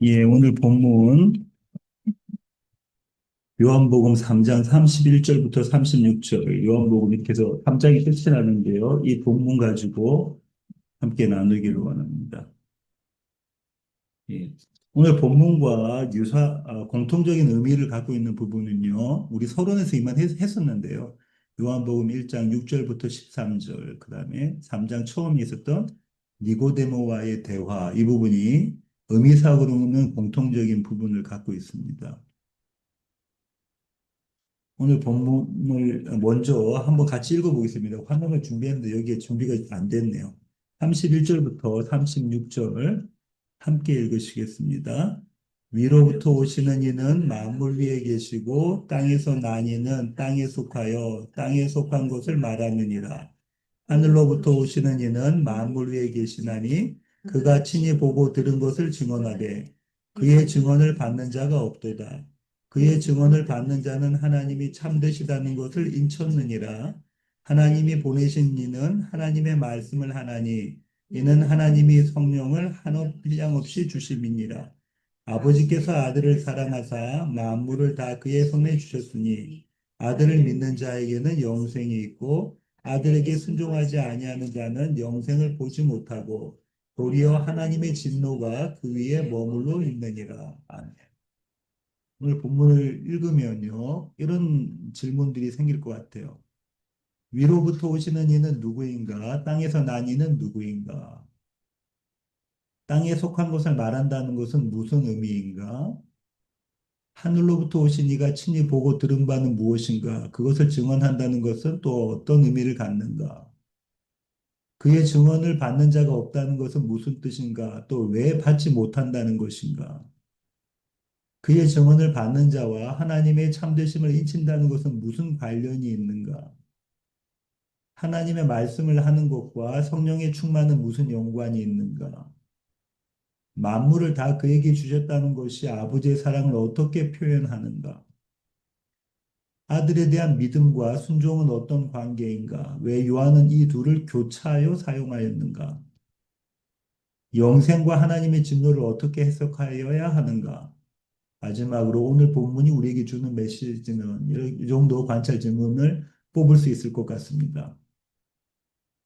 예, 오늘 본문 요한복음 3장 31절부터 36절, 요한복음 이렇게 해서 3장이 끝이 나는데요. 이 본문 가지고 함께 나누기를 원합니다. 예. 오늘 본문과 공통적인 의미를 갖고 있는 부분은요, 우리 서론에서 이만 했었는데요. 요한복음 1장 6절부터 13절, 그 다음에 3장 처음에 있었던 니고데모와의 대화, 이 부분이 의미상으로는 공통적인 부분을 갖고 있습니다. 오늘 본문을 먼저 한번 같이 읽어보겠습니다. 화면을 준비했는데 여기에 준비가 안 됐네요. 31절부터 36절 함께 읽으시겠습니다. 위로부터 오시는 이는 만물 위에 계시고 땅에서 난 이는 땅에 속하여 땅에 속한 것을 말하느니라. 하늘로부터 오시는 이는 만물 위에 계시나니 그가 친히 보고 들은 것을 증언하되 그의 증언을 받는 자가 없도다. 그의 증언을 받는 자는 하나님이 참되시다는 것을 인쳤느니라. 하나님이 보내신 이는 하나님의 말씀을 하나니 이는 하나님이 성령을 한없 분량 없이 주심이니라. 아버지께서 아들을 사랑하사 만물을 다 그의 손에 주셨으니 아들을 믿는 자에게는 영생이 있고 아들에게 순종하지 아니하는 자는 영생을 보지 못하고 도리어 하나님의 진노가 그 위에 머물러 있느니라. 아멘. 오늘 본문을 읽으면요, 이런 질문들이 생길 것 같아요. 위로부터 오시는 이는 누구인가? 땅에서 난 이는 누구인가? 땅에 속한 것을 말한다는 것은 무슨 의미인가? 하늘로부터 오신 이가 친히 보고 들은 바는 무엇인가? 그것을 증언한다는 것은 또 어떤 의미를 갖는가? 그의 증언을 받는 자가 없다는 것은 무슨 뜻인가? 또 왜 받지 못한다는 것인가? 그의 증언을 받는 자와 하나님의 참되심을 잊힌다는 것은 무슨 관련이 있는가? 하나님의 말씀을 하는 것과 성령의 충만은 무슨 연관이 있는가? 만물을 다 그에게 주셨다는 것이 아버지의 사랑을 어떻게 표현하는가? 아들에 대한 믿음과 순종은 어떤 관계인가? 왜 요한은 이 둘을 교차하여 사용하였는가? 영생과 하나님의 진노를 어떻게 해석하여야 하는가? 마지막으로 오늘 본문이 우리에게 주는 메시지는 이 정도 관찰 질문을 뽑을 수 있을 것 같습니다.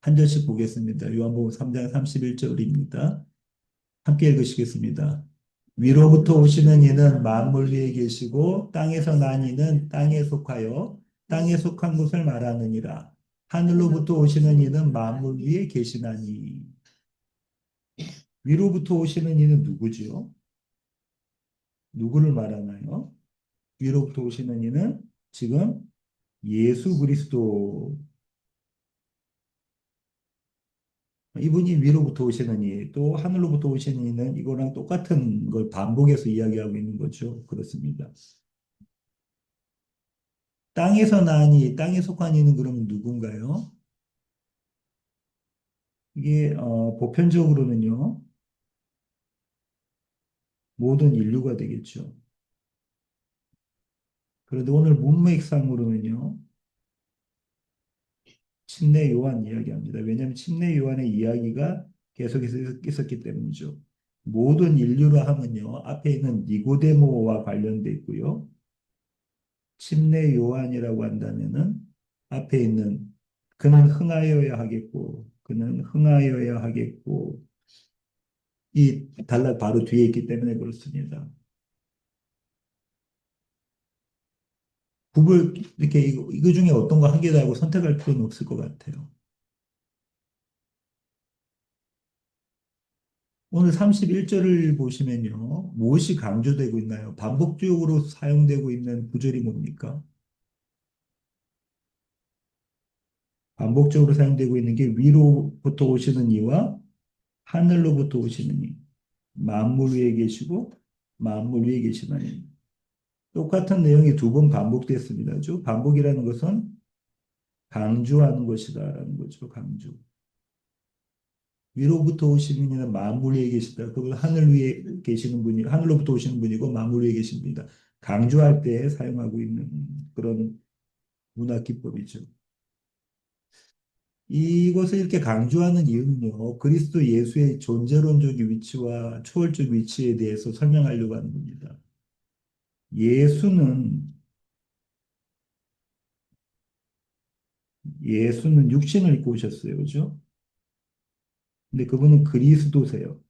한 절씩 보겠습니다. 요한복음 3장 31절입니다. 함께 읽으시겠습니다. 위로부터 오시는 이는 만물 위에 계시고 땅에서 난 이는 땅에 속하여 땅에 속한 것을 말하느니라. 하늘로부터 오시는 이는 만물 위에 계시나니. 위로부터 오시는 이는 누구지요? 누구를 말하나요? 위로부터 오시는 이는 지금 예수 그리스도, 이분이 위로부터 오시는 이, 또 하늘로부터 오시는 이는 이거랑 똑같은 걸 반복해서 이야기하고 있는 거죠. 그렇습니다. 땅에서 나니, 땅에 속한 이는 그러면 누군가요? 이게 보편적으로는요, 모든 인류가 되겠죠. 그런데 오늘 문맥상으로는요, 침례 요한 이야기합니다. 왜냐하면 침례 요한의 이야기가 계속해서 있었기 때문이죠. 모든 인류라 하면요, 앞에 있는 니고데모와 관련돼 있고요. 침례 요한이라고 한다면은 앞에 있는 그는 흥하여야 하겠고, 그는 흥하여야 하겠고, 이 단락 바로 뒤에 있기 때문에 그렇습니다. 이렇게 이거 중에 어떤 거 한 개라고 선택할 필요는 없을 것 같아요. 오늘 31절을 보시면요. 무엇이 강조되고 있나요? 반복적으로 사용되고 있는 구절이 뭡니까? 반복적으로 사용되고 있는 게 위로부터 오시는 이와 하늘로부터 오시는 이. 만물 위에 계시고 만물 위에 계시나니. 똑같은 내용이 두 번 반복됐습니다. 죠 반복이라는 것은 강조하는 것이다라는 거죠. 강조. 위로부터 오시는 이는 만물 위에 계시다. 그건 하늘 위에 계시는 분이 하늘로부터 오시는 분이고 만물 위에 계신 분이다. 강조할 때 사용하고 있는 그런 문화 기법이죠. 이것을 이렇게 강조하는 이유는요, 그리스도 예수의 존재론적 위치와 초월적 위치에 대해서 설명하려고 하는 겁니다. 예수는, 예수는 육신을 입고 오셨어요. 그죠? 근데 그분은 그리스도세요.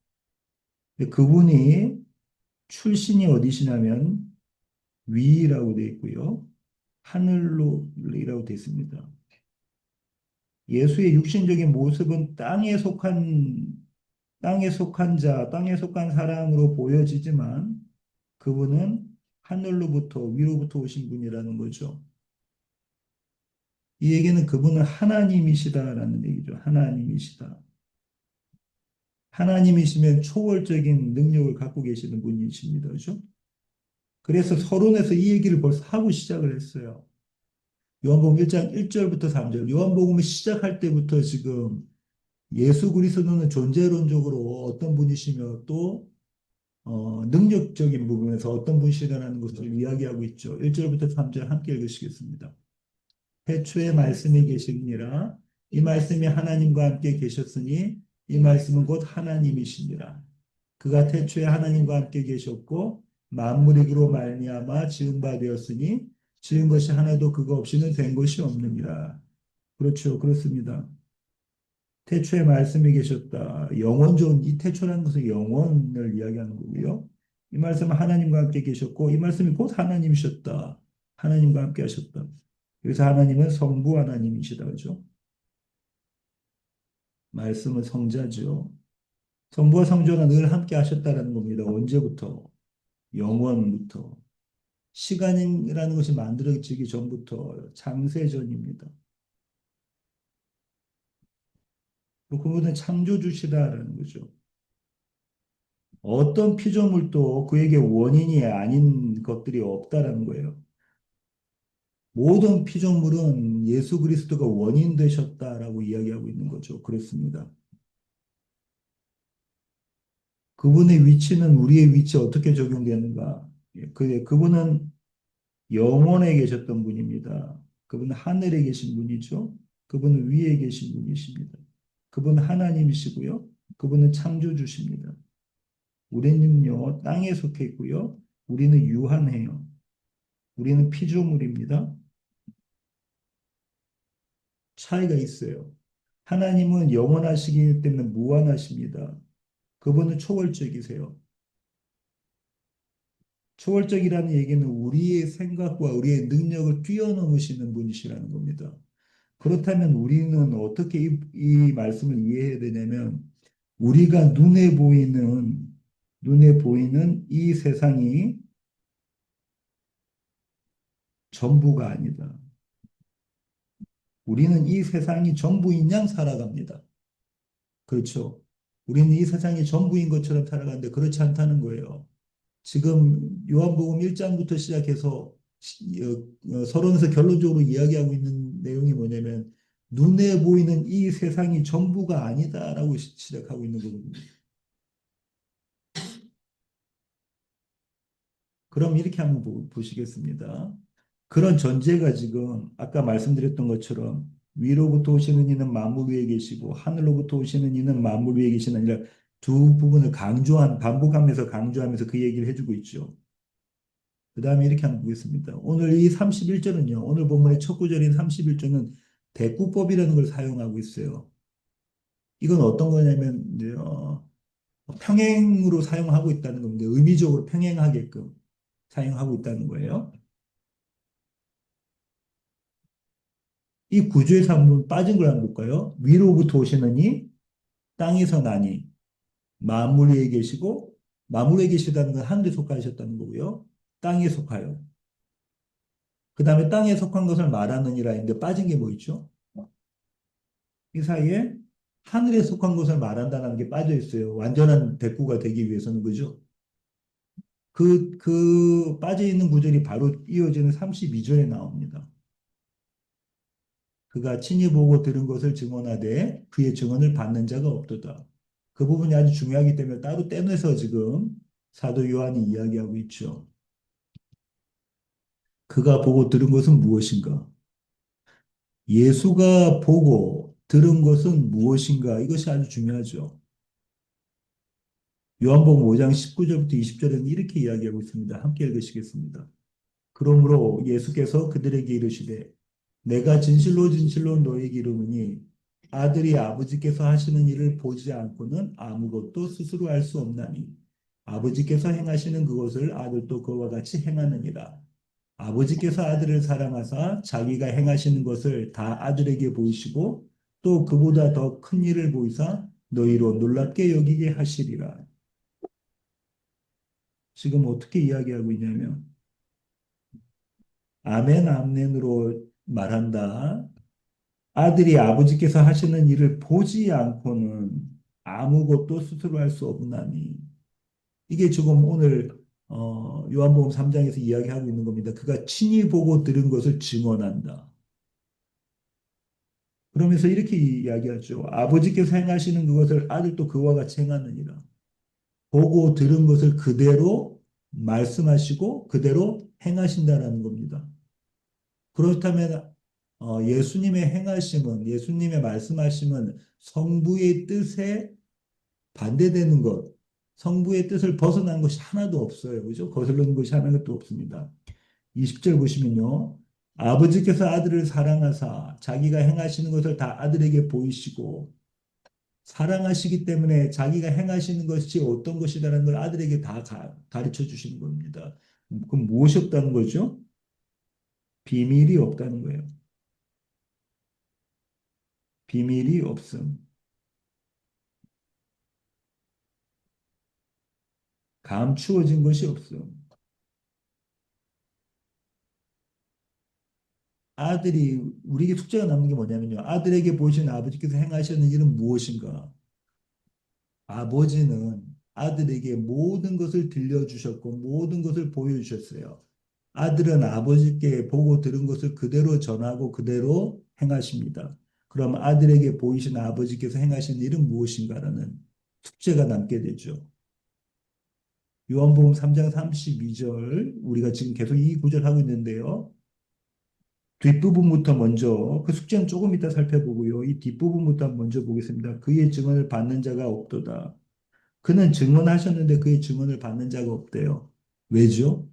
근데 그분이 출신이 어디시냐면 위라고 되어 있고요. 하늘로이라고 되어 있습니다. 예수의 육신적인 모습은 땅에 속한 자, 땅에 속한 사람으로 보여지지만 그분은 하늘로부터 위로부터 오신 분이라는 거죠. 이 얘기는 그분은 하나님이시다라는 얘기죠. 하나님이시다. 하나님이시면 초월적인 능력을 갖고 계시는 분이십니다. 그죠? 그래서 서론에서 이 얘기를 벌써 하고 시작을 했어요. 요한복음 1장 1절부터 3절. 요한복음을 시작할 때부터 지금 예수 그리스도는 존재론적으로 어떤 분이시며 또 능력적인 부분에서 어떤 분이시라는 것을 이야기하고 있죠. 1절부터 3절 함께 읽으시겠습니다. 태초에 말씀이 계시니라. 이 말씀이 하나님과 함께 계셨으니 이 말씀은 곧 하나님이시니라. 그가 태초에 하나님과 함께 계셨고 만물이 그로 말미암아 지은 바 되었으니 지은 것이 하나도 그거 없이는 된 것이 없느니라. 그렇죠. 그렇습니다. 태초에 말씀이 계셨다. 영원전 이 태초라는 것은 영원을 이야기하는 거고요. 이 말씀은 하나님과 함께 계셨고 이 말씀이 곧 하나님이셨다. 하나님과 함께 하셨다. 그래서 하나님은 성부 하나님이시다. 그죠? 말씀은 성자죠. 성부와 성자가 늘 함께 하셨다라는 겁니다. 언제부터? 영원부터. 시간이라는 것이 만들어지기 전부터 창세전입니다. 그분은 창조주시다라는 거죠. 어떤 피조물도 그에게 원인이 아닌 것들이 없다라는 거예요. 모든 피조물은 예수 그리스도가 원인 되셨다라고 이야기하고 있는 거죠. 그렇습니다. 그분의 위치는 우리의 위치에 어떻게 적용되는가? 그분은 영원에 계셨던 분입니다. 그분은 하늘에 계신 분이죠. 그분은 위에 계신 분이십니다. 그분은 하나님이시고요. 그분은 창조주십니다. 우리는요, 땅에 속해 있고요. 우리는 유한해요. 우리는 피조물입니다. 차이가 있어요. 하나님은 영원하시기 때문에 무한하십니다. 그분은 초월적이세요. 초월적이라는 얘기는 우리의 생각과 우리의 능력을 뛰어넘으시는 분이시라는 겁니다. 그렇다면 우리는 어떻게 이 말씀을 이해해야 되냐면 우리가 눈에 보이는 이 세상이 전부가 아니다. 우리는 이 세상이 전부인 양 살아갑니다. 그렇죠. 우리는 이 세상이 전부인 것처럼 살아가는데 그렇지 않다는 거예요. 지금 요한복음 1장부터 시작해서 서론에서 결론적으로 이야기하고 있는 내용이 뭐냐면 눈에 보이는 이 세상이 전부가 아니다라고 시작하고 있는 거거든요. 그럼 이렇게 한번 보시겠습니다. 그런 전제가 지금 아까 말씀드렸던 것처럼 위로부터 오시는 이는 만물 위에 계시고 하늘로부터 오시는 이는 만물 위에 계시는 아니라 두 부분을 반복하면서 강조하면서 그 얘기를 해주고 있죠. 그 다음에 이렇게 한번 보겠습니다. 오늘 이 31절은요. 오늘 본문의 첫 구절인 31절은 대꾸법이라는 걸 사용하고 있어요. 이건 어떤 거냐면 이제, 평행으로 사용하고 있다는 겁니다. 의미적으로 평행하게끔 사용하고 있다는 거예요. 이 구조에서 한번 빠진 걸 한번 볼까요? 위로부터 오시느니 땅에서 나니 만물 위에 계시고 만물 위에 계시다는 건 하늘에 속하셨다는 거고요. 땅에 속하여. 그 다음에 땅에 속한 것을 말하느니라 했는데 빠진 게 뭐 있죠? 이 사이에 하늘에 속한 것을 말한다는 게 빠져 있어요. 완전한 대꾸가 되기 위해서는 그죠? 그 빠져 있는 구절이 바로 이어지는 32절에 나옵니다. 그가 친히 보고 들은 것을 증언하되 그의 증언을 받는 자가 없도다. 그 부분이 아주 중요하기 때문에 따로 떼내서 지금 사도 요한이 이야기하고 있죠. 그가 보고 들은 것은 무엇인가? 예수가 보고 들은 것은 무엇인가? 이것이 아주 중요하죠. 요한복음 5장 19절부터 20절에는 이렇게 이야기하고 있습니다. 함께 읽으시겠습니다. 그러므로 예수께서 그들에게 이르시되 내가 진실로 진실로 너희에게 이르노니 아들이 아버지께서 하시는 일을 보지 않고는 아무것도 스스로 할 수 없나니 아버지께서 행하시는 그것을 아들도 그와 같이 행하느니라. 아버지께서 아들을 사랑하사 자기가 행하시는 것을 다 아들에게 보이시고 또 그보다 더 큰 일을 보이사 너희로 놀랍게 여기게 하시리라. 지금 어떻게 이야기하고 있냐면 아멘 아멘으로 말한다. 아들이 아버지께서 하시는 일을 보지 않고는 아무것도 스스로 할 수 없나니. 이게 지금 오늘 요한복음 3장에서 이야기하고 있는 겁니다. 그가 친히 보고 들은 것을 증언한다. 그러면서 이렇게 이야기하죠. 아버지께서 행하시는 그것을 아들도 그와 같이 행하느니라. 보고 들은 것을 그대로 말씀하시고 그대로 행하신다라는 겁니다. 그렇다면 예수님의 행하심은 예수님의 말씀하심은 성부의 뜻에 반대되는 것, 성부의 뜻을 벗어난 것이 하나도 없어요. 그죠? 거슬리는 것이 하나도 없습니다. 20절 보시면요. 아버지께서 아들을 사랑하사 자기가 행하시는 것을 다 아들에게 보이시고 사랑하시기 때문에 자기가 행하시는 것이 어떤 것이라는 걸 아들에게 다 가르쳐 주시는 겁니다. 그럼 무엇이 없다는 거죠? 비밀이 없다는 거예요. 비밀이 없음. 감추어진 것이 없음. 아들이 우리에게 숙제가 남는 게 뭐냐면요. 아들에게 보이신 아버지께서 행하시는 일은 무엇인가? 아버지는 아들에게 모든 것을 들려주셨고 모든 것을 보여주셨어요. 아들은 아버지께 보고 들은 것을 그대로 전하고 그대로 행하십니다. 그럼 아들에게 보이신 아버지께서 행하신 일은 무엇인가라는 숙제가 남게 되죠. 요한복음 3장 32절 우리가 지금 계속 이 구절 하고 있는데요. 뒷부분부터 먼저 그 숙제는 조금 이따 살펴보고요. 이 뒷부분부터 먼저 보겠습니다. 그의 증언을 받는 자가 없도다. 그는 증언하셨는데 그의 증언을 받는 자가 없대요. 왜죠?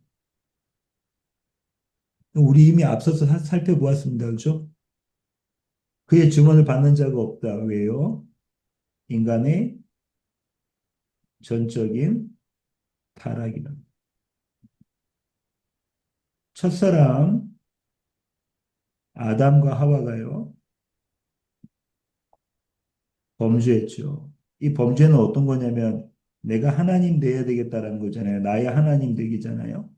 우리 이미 앞서서 살펴보았습니다. 그렇죠? 그의 증언을 받는 자가 없다. 왜요? 인간의 전적인 타락이다. 첫사람 아담과 하와가요. 범죄했죠. 이 범죄는 어떤 거냐면 내가 하나님 돼야 되겠다라는 거잖아요. 나의 하나님 되기잖아요.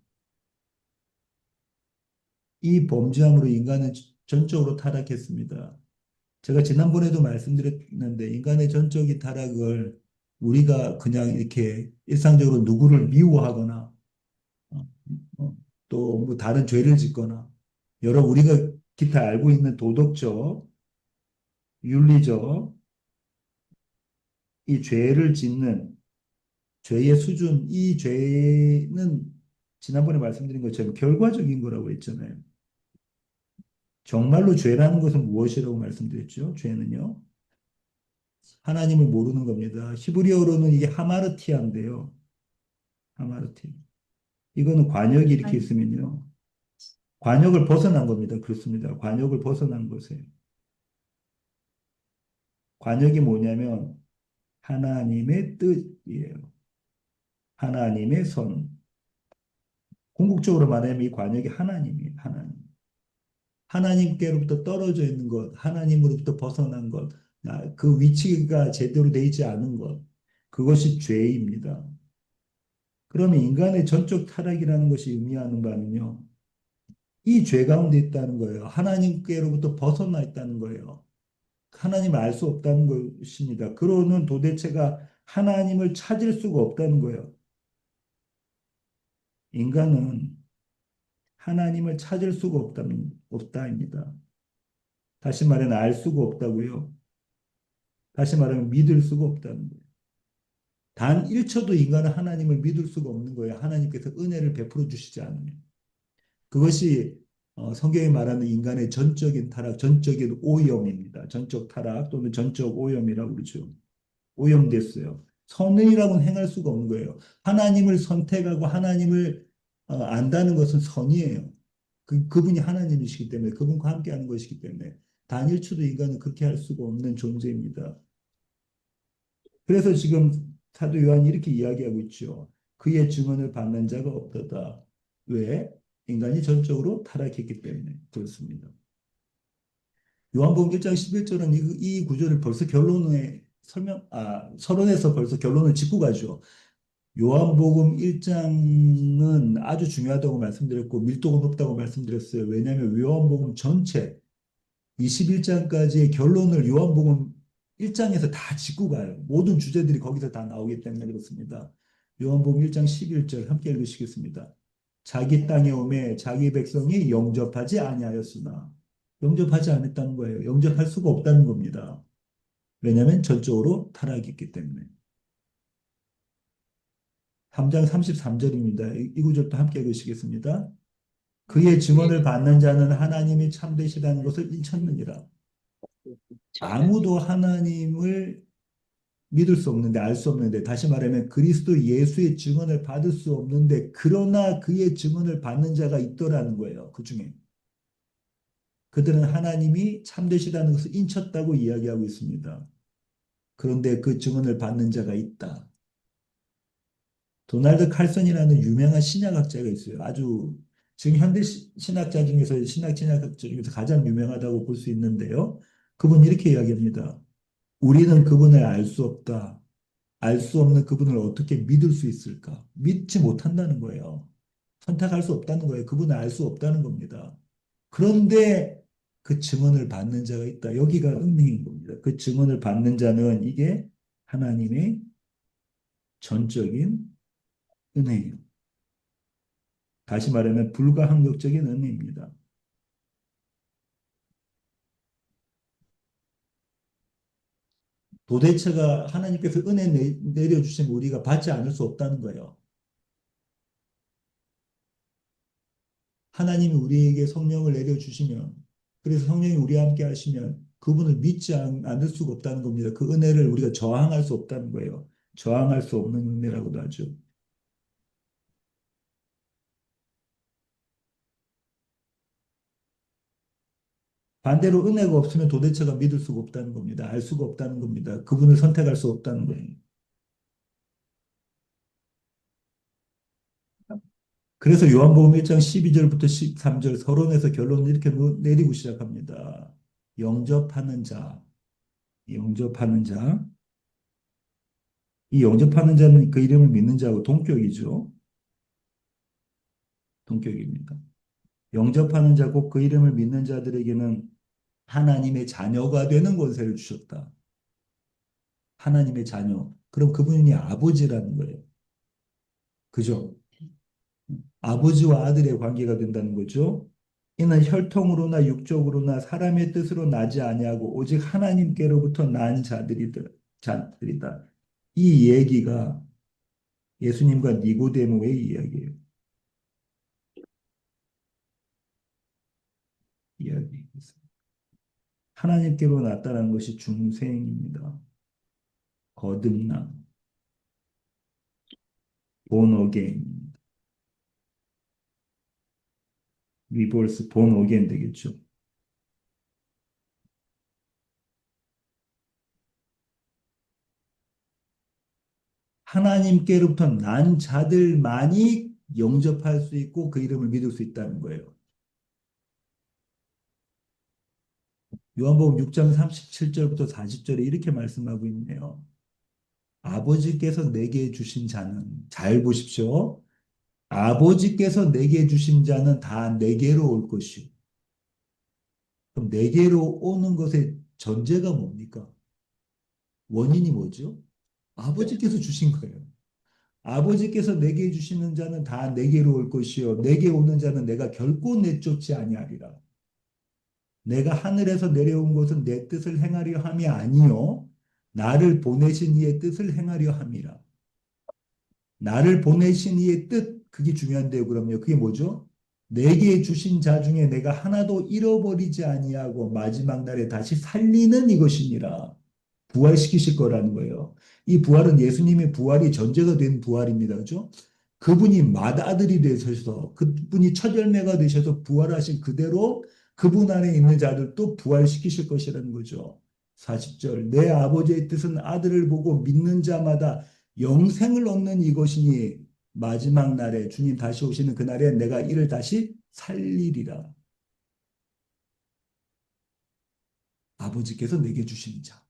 이 범죄함으로 인간은 전적으로 타락했습니다. 제가 지난번에도 말씀드렸는데 인간의 전적인 타락을 우리가 그냥 이렇게 일상적으로 누구를 미워하거나 또뭐 다른 죄를 짓거나 여러 우리가 기타 알고 있는 도덕적, 윤리적 이 죄를 짓는 죄의 수준, 이 죄는 지난번에 말씀드린 것처럼 결과적인 거라고 했잖아요. 정말로 죄라는 것은 무엇이라고 말씀드렸죠? 죄는요. 하나님을 모르는 겁니다. 히브리어로는 이게 하마르티아인데요. 하마르티. 이거는 관역이 이렇게 있으면요. 관역을 벗어난 겁니다. 그렇습니다. 관역을 벗어난 것이에요. 관역이 뭐냐면 하나님의 뜻이에요. 하나님의 선. 궁극적으로 말하면 이 관역이 하나님이에요. 하나님. 하나님께로부터 떨어져 있는 것, 하나님으로부터 벗어난 것, 그 위치가 제대로 되어 있지 않은 것, 그것이 죄입니다. 그러면 인간의 전적 타락이라는 것이 의미하는 바는요, 이 죄 가운데 있다는 거예요. 하나님께로부터 벗어나 있다는 거예요. 하나님을 알 수 없다는 것입니다. 그러는 도대체가 하나님을 찾을 수가 없다는 거예요. 인간은 하나님을 찾을 수가 없다입니다. 다시 말하면 알 수가 없다고요. 다시 말하면 믿을 수가 없다는 거예요. 단 1초도 인간은 하나님을 믿을 수가 없는 거예요. 하나님께서 은혜를 베풀어 주시지 않으면. 그것이 성경이 말하는 인간의 전적인 타락, 전적인 오염입니다. 전적 타락 또는 전적 오염이라고 그러죠. 오염됐어요. 선의라고는 행할 수가 없는 거예요. 하나님을 선택하고 하나님을 안다는 것은 선이에요. 그분이 하나님이시기 때문에 그분과 함께하는 것이기 때문에 단일초도 인간은 그렇게 할 수가 없는 존재입니다. 그래서 지금 사도 요한이 이렇게 이야기하고 있죠. 그의 증언을 받는 자가 없도다. 왜? 인간이 전적으로 타락했기 때문에 그렇습니다. 요한복음 1장 11절은 이 구절을 벌써 서론에서 벌써 결론을 짓고 가죠. 요한복음 1장은 아주 중요하다고 말씀드렸고 밀도가 높다고 말씀드렸어요. 왜냐하면 요한복음 전체 21장까지의 결론을 요한복음 1장에서 다 짚고 가요. 모든 주제들이 거기서 다 나오기 때문에 그렇습니다. 요한복음 1장 11절 함께 읽으시겠습니다. 자기 땅에 오매 자기 백성이 영접하지 아니하였으나 영접하지 않았다는 거예요. 영접할 수가 없다는 겁니다. 왜냐하면 전적으로 타락했기 때문에. 3장 33절입니다. 이 구절도 함께 읽으시겠습니다. 그의 증언을 받는 자는 하나님이 참되시다는 것을 인쳤느니라. 아무도 하나님을 믿을 수 없는데 알 수 없는데 다시 말하면 그리스도 예수의 증언을 받을 수 없는데 그러나 그의 증언을 받는 자가 있더라는 거예요. 그 중에. 그들은 하나님이 참되시다는 것을 인쳤다고 이야기하고 있습니다. 그런데 그 증언을 받는 자가 있다. 도널드 칼슨이라는 유명한 신약학자가 있어요. 아주 지금 현대 신학자 중에서 신학자 중에서 가장 유명하다고 볼 수 있는데요. 그분이 이렇게 이야기합니다. 우리는 그분을 알 수 없다. 알 수 없는 그분을 어떻게 믿을 수 있을까? 믿지 못한다는 거예요. 선택할 수 없다는 거예요. 그분을 알 수 없다는 겁니다. 그런데 그 증언을 받는 자가 있다. 여기가 은혜인 겁니다. 그 증언을 받는 자는 이게 하나님의 전적인 은혜예요. 다시 말하면 불가항력적인 은혜입니다. 도대체가 하나님께서 은혜 내려주시면 우리가 받지 않을 수 없다는 거예요. 하나님이 우리에게 성령을 내려주시면, 그래서 성령이 우리와 함께 하시면 그분을 믿지 않을 수가 없다는 겁니다. 그 은혜를 우리가 저항할 수 없다는 거예요. 저항할 수 없는 은혜라고도 하죠. 반대로 은혜가 없으면 도대체가 믿을 수가 없다는 겁니다. 알 수가 없다는 겁니다. 그분을 선택할 수 없다는 거예요. 그래서 요한복음 1장 12절부터 13절 서론에서 결론을 이렇게 내리고 시작합니다. 영접하는 자, 영접하는 자. 이 영접하는 자는 그 이름을 믿는 자하고 동격이죠. 동격입니다. 영접하는 자고 그 이름을 믿는 자들에게는 하나님의 자녀가 되는 권세를 주셨다. 하나님의 자녀. 그럼 그분이 아버지라는 거예요. 그죠? 아버지와 아들의 관계가 된다는 거죠. 이는 혈통으로나 육적으로나 사람의 뜻으로 나지 아니하고 오직 하나님께로부터 난 자들이다. 이 얘기가 예수님과 니고데모의 이야기예요. 이야기. 하나님께로 나타난 것이 중생입니다. 거듭남, 본 어게인, 리볼스 본 어게인 되겠죠. 하나님께로부터 난 자들만이 영접할 수 있고 그 이름을 믿을 수 있다는 거예요. 요한복음 6장 37절부터 40절에 이렇게 말씀하고 있네요. 아버지께서 내게 주신 자는 잘 보십시오. 아버지께서 내게 주신 자는 다 내게로 올 것이요. 그럼 내게로 오는 것의 전제가 뭡니까? 원인이 뭐죠? 아버지께서 주신 거예요. 아버지께서 내게 주시는 자는 다 내게로 올 것이요 내게 오는 자는 내가 결코 내쫓지 아니하리라. 내가 하늘에서 내려온 것은 내 뜻을 행하려 함이 아니요 나를 보내신 이의 뜻을 행하려 함이라. 나를 보내신 이의 뜻 그게 중요한데요. 그럼요. 그게 뭐죠? 내게 주신 자 중에 내가 하나도 잃어버리지 아니하고 마지막 날에 다시 살리는 이것이니라. 부활시키실 거라는 거예요. 이 부활은 예수님의 부활이 전제가 된 부활입니다. 그죠? 그분이 맏아들이 되셔서 그분이 첫 열매가 되셔서 부활하신 그대로 그분 안에 있는 자들도 부활시키실 것이라는 거죠. 40절 내 아버지의 뜻은 아들을 보고 믿는 자마다 영생을 얻는 이것이니 마지막 날에 주님 다시 오시는 그날에 내가 이를 다시 살리리라. 아버지께서 내게 주신 자.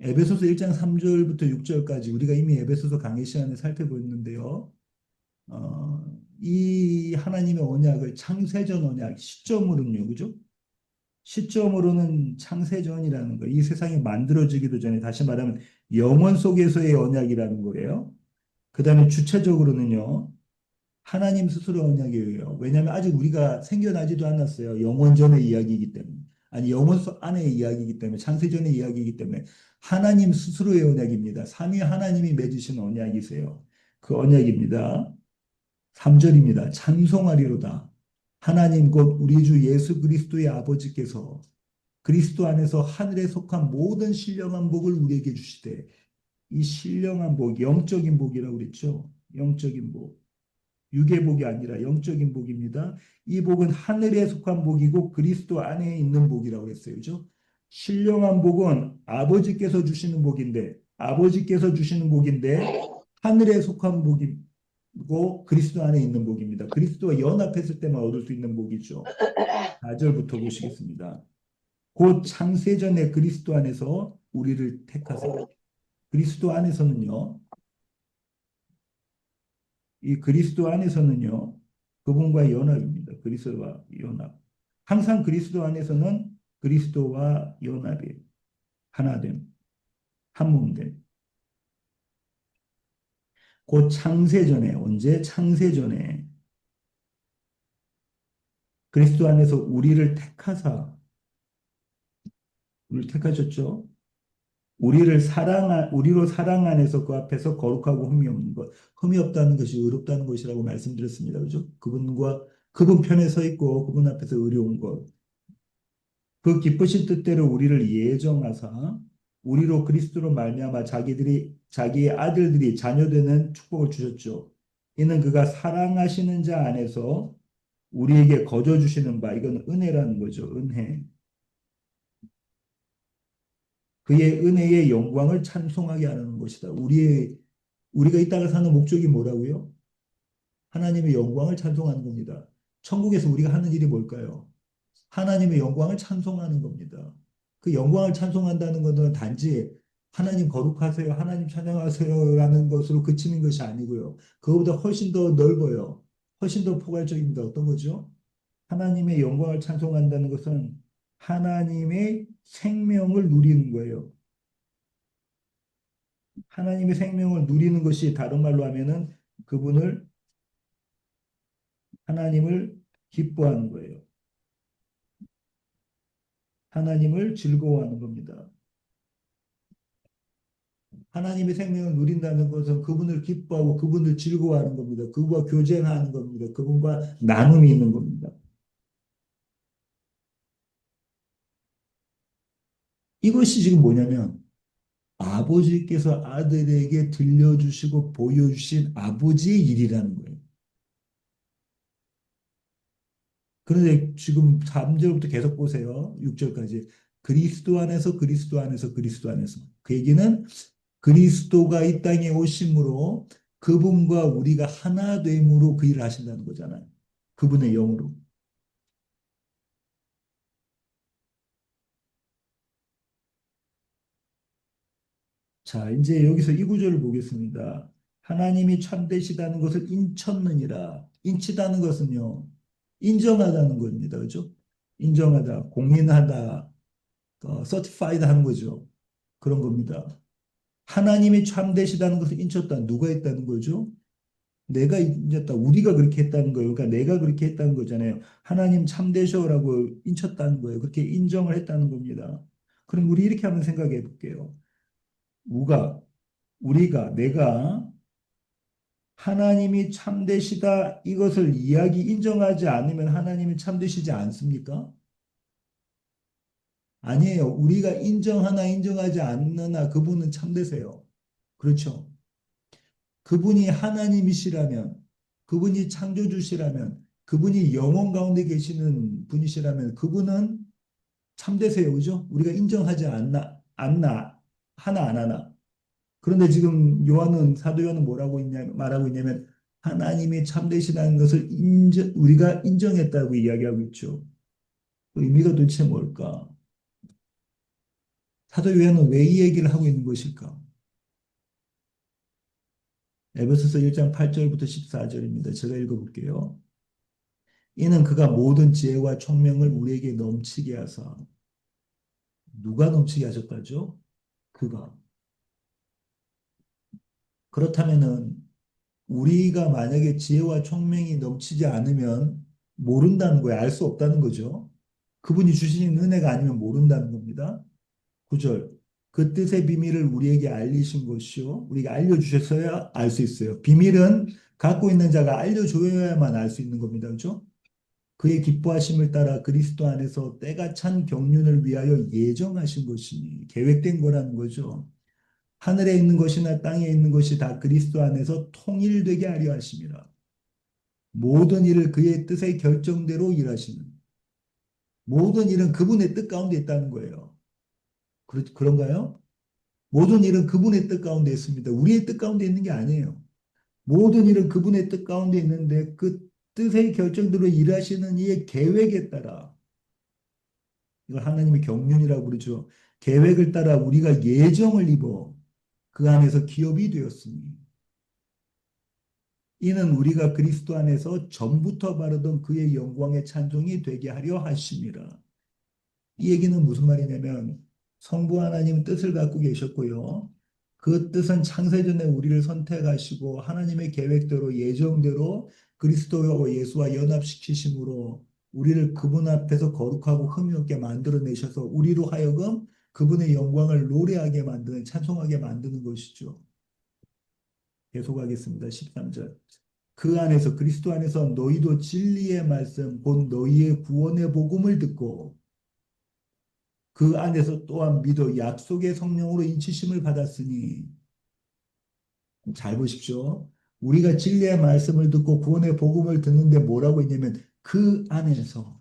에베소서 1장 3절부터 6절까지 우리가 이미 에베소서 강의 시간에 살펴보았는데요. 이 하나님의 언약을 창세전 언약 시점으로는요, 그죠? 시점으로는 창세전이라는 거, 이 세상이 만들어지기도 전에 다시 말하면 영원 속에서의 언약이라는 거예요. 그 다음에 주체적으로는요, 하나님 스스로 언약이에요. 왜냐하면 아직 우리가 생겨나지도 않았어요. 영원 전의 이야기이기 때문에. 아니, 영원 안의 이야기이기 때문에, 창세전의 이야기이기 때문에 하나님 스스로의 언약입니다. 삼위 하나님이 맺으신 언약이세요. 그 언약입니다. 3절입니다. 찬송하리로다. 하나님 곧 우리 주 예수 그리스도의 아버지께서 그리스도 안에서 하늘에 속한 모든 신령한 복을 우리에게 주시되 이 신령한 복, 영적인 복이라고 그랬죠. 영적인 복. 육의 복이 아니라 영적인 복입니다. 이 복은 하늘에 속한 복이고 그리스도 안에 있는 복이라고 했어요. 그죠? 신령한 복은 아버지께서 주시는 복인데 아버지께서 주시는 복인데 하늘에 속한 복이고 그리스도 안에 있는 복입니다. 그리스도와 연합했을 때만 얻을 수 있는 복이죠. 4절부터 보시겠습니다. 곧 창세전에 그리스도 안에서 우리를 택하사. 그리스도 안에서는요. 이 그리스도 안에서는요, 그분과의 연합입니다. 그리스도와 연합. 항상 그리스도 안에서는 그리스도와 연합이에요. 하나됨, 한몸됨. 곧 창세전에, 언제? 창세전에 그리스도 안에서 우리를 택하사, 우리를 택하셨죠? 우리로 사랑 안에서 그 앞에서 거룩하고 흠이 없는 것. 흠이 없다는 것이 의롭다는 것이라고 말씀드렸습니다. 그죠? 그분 편에 서 있고 그분 앞에서 의로운 것. 그 기쁘신 뜻대로 우리를 예정하사 우리로 그리스도로 말미암아 자기의 아들들이 자녀되는 축복을 주셨죠. 이는 그가 사랑하시는 자 안에서 우리에게 거저 주시는 바 이건 은혜라는 거죠. 은혜. 그의 은혜의 영광을 찬송하게 하는 것이다. 우리가 이 땅을 사는 목적이 뭐라고요? 하나님의 영광을 찬송하는 겁니다. 천국에서 우리가 하는 일이 뭘까요? 하나님의 영광을 찬송하는 겁니다. 그 영광을 찬송한다는 것은 단지 하나님 거룩하세요, 하나님 찬양하세요라는 것으로 그치는 것이 아니고요. 그거보다 훨씬 더 넓어요. 훨씬 더 포괄적입니다. 어떤 거죠? 하나님의 영광을 찬송한다는 것은 하나님의 생명을 누리는 거예요. 하나님의 생명을 누리는 것이 다른 말로 하면은 그분을 하나님을 기뻐하는 거예요. 하나님을 즐거워하는 겁니다. 하나님의 생명을 누린다는 것은 그분을 기뻐하고 그분을 즐거워하는 겁니다. 그분과 교제하는 겁니다. 그분과 나눔이 있는 겁니다. 이것이 지금 뭐냐면 아버지께서 아들에게 들려주시고 보여주신 아버지의 일이라는 거예요. 그런데 지금 3절부터 계속 보세요. 6절까지. 그리스도 안에서 그리스도 안에서 그리스도 안에서. 그 얘기는 그리스도가 이 땅에 오심으로 그분과 우리가 하나 됨으로 그 일을 하신다는 거잖아요. 그분의 영으로. 자, 이제 여기서 이 구절을 보겠습니다. 하나님이 참되시다는 것을 인쳤느니라. 인치다는 것은요, 인정하다는 겁니다. 그죠? 인정하다, 공인하다, certified 하는 거죠. 그런 겁니다. 하나님이 참되시다는 것을 인쳤다. 누가 했다는 거죠? 내가 인쳤다. 우리가 그렇게 했다는 거예요. 그러니까 내가 그렇게 했다는 거잖아요. 하나님 참되셔라고 인쳤다는 거예요. 그렇게 인정을 했다는 겁니다. 그럼 우리 이렇게 한번 생각해 볼게요. 우가, 내가 하나님이 참되시다 이것을 인정하지 않으면 하나님이 참되시지 않습니까? 아니에요. 우리가 인정하나 인정하지 않느나 그분은 참되세요. 그렇죠. 그분이 하나님이시라면, 그분이 창조주시라면, 그분이 영혼 가운데 계시는 분이시라면 그분은 참되세요. 그죠? 우리가 인정하지 하나 안 하나. 그런데 지금 사도 요한은 말하고 있냐면 하나님이 참되시다는 것을 우리가 인정했다고 이야기하고 있죠. 그 의미가 도대체 뭘까? 사도 요한은 왜 이 얘기를 하고 있는 것일까? 에베소서 1장 8절부터 14절입니다. 제가 읽어볼게요. 이는 그가 모든 지혜와 총명을 우리에게 넘치게 하사 누가 넘치게 하셨다죠? 그가. 그렇다면은 우리가 만약에 지혜와 총명이 넘치지 않으면 모른다는 거예요. 알 수 없다는 거죠. 그분이 주신 은혜가 아니면 모른다는 겁니다. 9절. 그 뜻의 비밀을 우리에게 알리신 것이요. 우리가 알려주셨어야 알 수 있어요. 비밀은 갖고 있는 자가 알려줘야만 알 수 있는 겁니다. 그렇죠? 그의 기뻐하심을 따라 그리스도 안에서 때가 찬 경륜을 위하여 예정하신 것이니 계획된 거라는 거죠. 하늘에 있는 것이나 땅에 있는 것이 다 그리스도 안에서 통일되게 하려 하심이라. 모든 일을 그의 뜻의 결정대로 일하시는 모든 일은 그분의 뜻 가운데 있다는 거예요. 그런가요? 모든 일은 그분의 뜻 가운데 있습니다. 우리의 뜻 가운데 있는 게 아니에요. 모든 일은 그분의 뜻 가운데 있는데 그 뜻의 결정대로 일하시는 이의 계획에 따라 이걸 하나님의 경륜이라고 그러죠. 계획을 따라 우리가 예정을 입어 그 안에서 기업이 되었으니 이는 우리가 그리스도 안에서 전부터 바르던 그의 영광의 찬송이 되게 하려 하심이라. 이 얘기는 무슨 말이냐면 성부 하나님은 뜻을 갖고 계셨고요. 그 뜻은 창세전에 우리를 선택하시고 하나님의 계획대로 예정대로 그리스도 예수와 연합시키심으로 우리를 그분 앞에서 거룩하고 흠이 없게 만들어내셔서 우리로 하여금 그분의 영광을 노래하게 만드는 찬송하게 만드는 것이죠. 계속하겠습니다. 13절. 그 안에서 그리스도 안에서 너희도 진리의 말씀 곧 너희의 구원의 복음을 듣고 그 안에서 또한 믿어 약속의 성령으로 인치심을 받았으니 잘 보십시오. 우리가 진리의 말씀을 듣고 구원의 복음을 듣는데 뭐라고 했냐면 그 안에서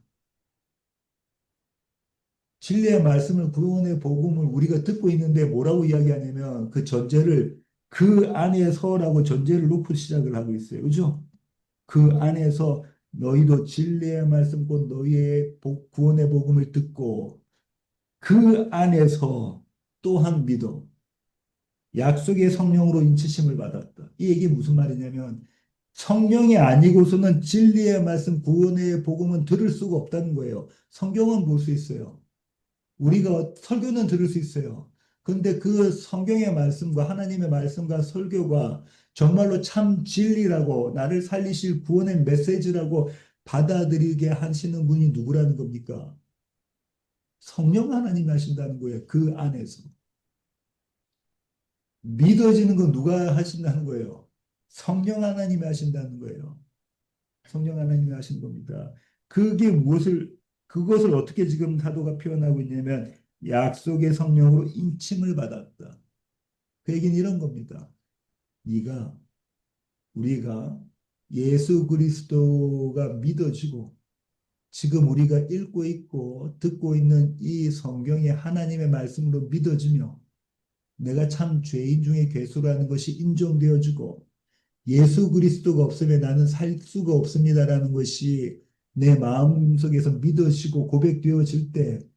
진리의 말씀을 구원의 복음을 우리가 듣고 있는데 뭐라고 이야기하냐면 그 전제를 그 안에서라고 전제를 놓고 시작을 하고 있어요. 그죠? 그 안에서 너희도 진리의 말씀 곧 너희의 구원의 복음을 듣고 그 안에서 또한 믿어 약속의 성령으로 인치심을 받았다. 이 얘기 무슨 말이냐면 성령이 아니고서는 진리의 말씀 구원의 복음은 들을 수가 없다는 거예요. 성경은 볼 수 있어요. 우리가 설교는 들을 수 있어요. 그런데 그 성경의 말씀과 하나님의 말씀과 설교가 정말로 참 진리라고 나를 살리실 구원의 메시지라고 받아들이게 하시는 분이 누구라는 겁니까? 성령 하나님이 하신다는 거예요. 그 안에서. 믿어지는 건 누가 하신다는 거예요? 성령 하나님이 하신다는 거예요. 성령 하나님이 하신 겁니다. 그게 그것을 어떻게 지금 사도가 표현하고 있냐면 약속의 성령으로 인침을 받았다. 그 얘기는 이런 겁니다. 네가 우리가 예수 그리스도가 믿어지고 지금 우리가 읽고 있고 듣고 있는 이 성경이 하나님의 말씀으로 믿어지며 내가 참 죄인 중에 괴수라는 것이 인정되어지고 예수 그리스도가 없으면 나는 살 수가 없습니다라는 것이 내 마음속에서 믿어지고 고백되어질 때